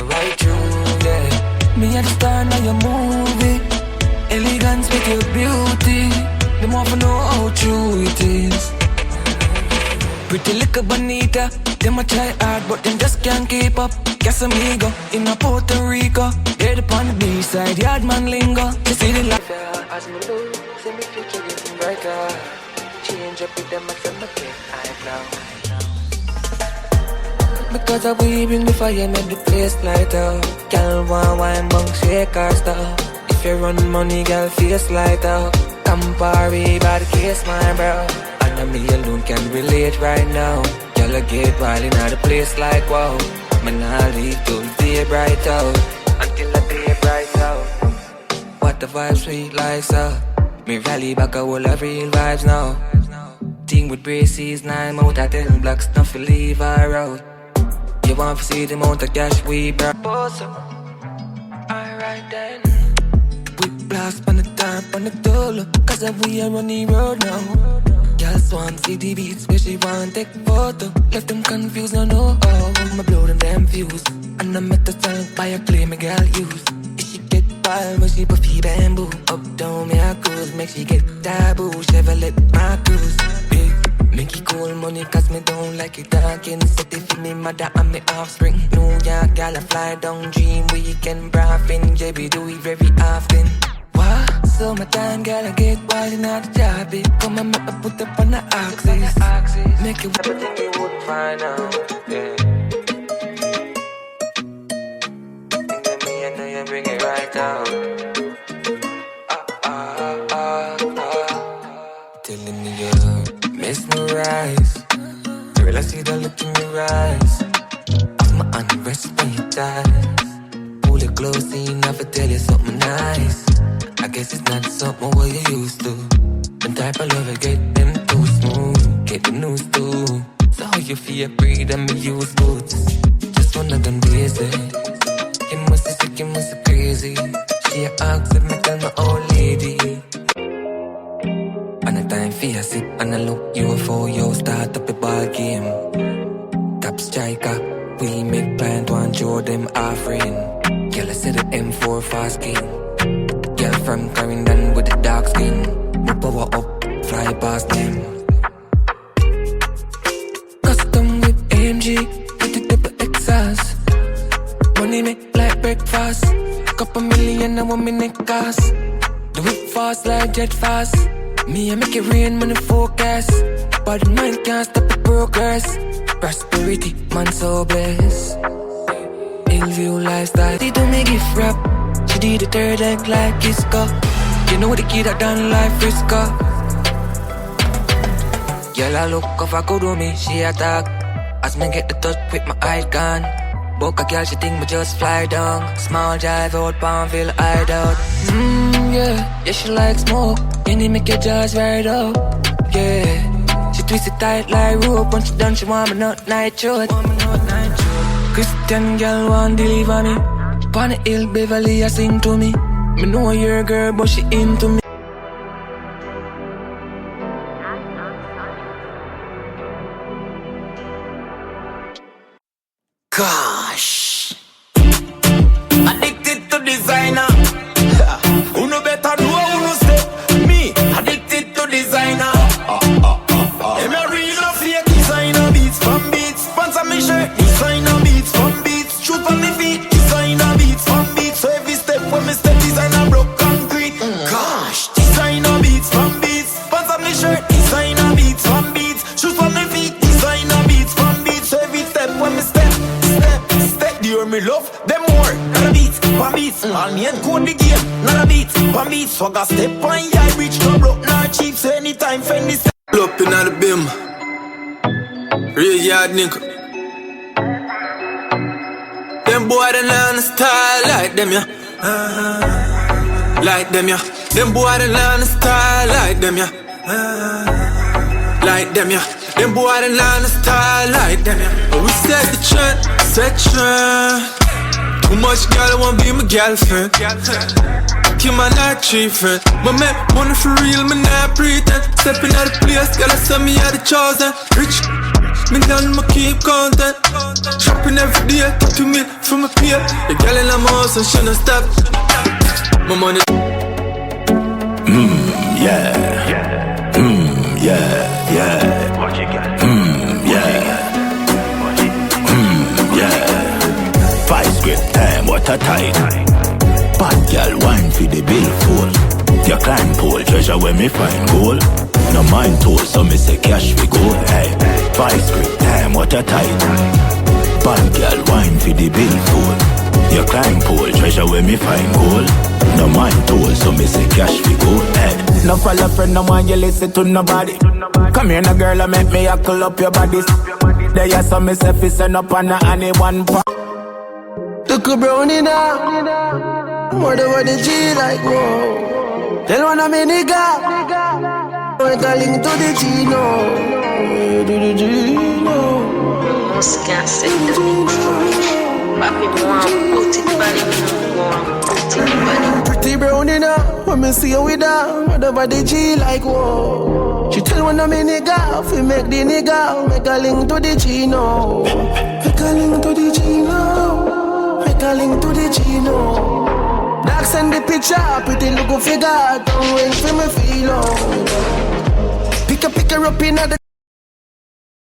P: Right through, yeah. Me at the star now your movie. Elegance with your beauty. The more for know how true it is. Pretty little bonita. Them a try hard but them just can't keep up. Casamigo in a Puerto Rico. Head upon the B-side, yard man lingo. You see the life as me look, see me future getting brighter. Change up with them and send me get high now. Because I we bring the fire, make the place lighter. Girl want wine, bunk, shake our stuff. If you run money, girl, face lighter. Campari by the case, my bro. And me alone can relate right now. Girl, I get wild in the place like wow. Man, I leave till the day bright out. Until the day bright out. What the vibe sweet like so. Me rally back a whole of real vibes now. Team with braces, 9 out of 10 blocks, nothing leave her out. You want to see the amount of cash we brought. Alright then. We blast on the top, on the dollar. Cause we are on the road now. Girls want see the beats where she want take photo. Left them confused, no no, oh. My blow them damn fuse. And I met the tank by a play my girl use. If she get wild when she puffy bamboo. Up down me a cruise, make she get taboo. Chevrolet my cruise, yeah. Make it cool money cause me don't like it talking. Set it for me mother and me offspring. New York gal I fly down dream weekend braffing. Yeah we do it very often. So my time, girl, I get wild in all the job. Come and make me put up on the axis. Make it everything you would find out, yeah. And then me, I know you bring it right out. Telling me you're mesmerized. Girl, I see the look in your eyes. Off my unrest when you die. Pull it close and you never tell you something nice. I guess it's not something what you used to. The type of love I get them too smooth. Get the news too. So how you feel breathe and me use boots. Just one of them days, eh. You must be sick, you must be crazy. She asks if me tell my old lady. And the time for you sit and I look you for you start up a ball game. Top striker, we make plan to enjoy them offering. Girl, I said the M4 fast king. Girl from Clarendon with the dark skin. We power up, fly past them. Custom with AMG, with the double exhaust. Money make like breakfast. Couple million I want me neck cost. Do it fast like jet fast. Me I make it rain when the forecast. But mind can't stop the progress. Prosperity, man so blessed. Hillview lifestyle, they do me gift wrap. She did the third leg like Kisco. You know the kid that done life Frisco. Girl, I look off, I could do me, she attack. As me get the touch with my eye gone. Book a girl, she think me just fly down. Small drive out, Palmville, hideout. Yeah, she like smoke. You need make your jaws right up. Yeah, she twist it tight like rope. When she done, she want me not night short. Christian girl want deliver me. Pon the hill, Beverly, sing to me. Me know you're a girl, but she into me.
I: Gosh, addicted to designer. Who no better know who no step. Me, addicted to designer. Am I real or fake? Designer beats from beats. Sponsor me shirt. Designer beats from beats. Shoot on me feet. Designer beats from beats. So every step when me step, designer broke concrete. Gosh, designer beats from beats. Sponsor me shirt. Designer beats from beats. Shoot on me feet. Designer beats from beats. So every step when me step. You me love them more, not a beats, pan beats. All me and code the game, not a beats, pan beats. Swagger step on yeah, reach no broke, not cheap. So anytime find this
J: up in the beam, real yard nigga. Them boy they learn the style like them yeah, like them yeah. Them boy they learn the style like them yeah, like them yeah. Them boy they learn the style like them yeah. We set the trend. Too much girl want be my girlfriend. Keep my night tree friend. My man money for real, me not pretend. Stepping out the place, girl I saw me are the chosen. Rich, me done my keep content. Shopping every day, to me from a peer. The girl in my house and she no stop. My money.
W: Yeah. Yeah. What you got? Yeah. Script time, what a time. Bad girl wine for the billfold. Your climb pole, treasure where me find gold. No mind told, so me say cash we go. Hey, vice script time, what a time. Bad girl wine for the billfold. Your climb pole, treasure where me find gold. No mind told, so me say cash we go. Hey,
I: no follow friend, no want you listen to nobody. Come here, no girl, I make me huckle up your bodies. There you saw me say fi send up on anyone.
R: Took a brownie now. More than what the G like, whoa. Tell one of me nigga. Make a link to the G, no. To the G, no.
X: Most can't say the link for me. But me want put it body, me want put it body.
R: Pretty brownie now. When me see you with her, whatever the G like, whoa. She tell one of me nigga. If we make the nigga, make a link to the G, no. Make a link to the G, no. Make a link to the Gino. Dark send the picture, pretty look figure. Don't wait for me feel on. Pick her up in the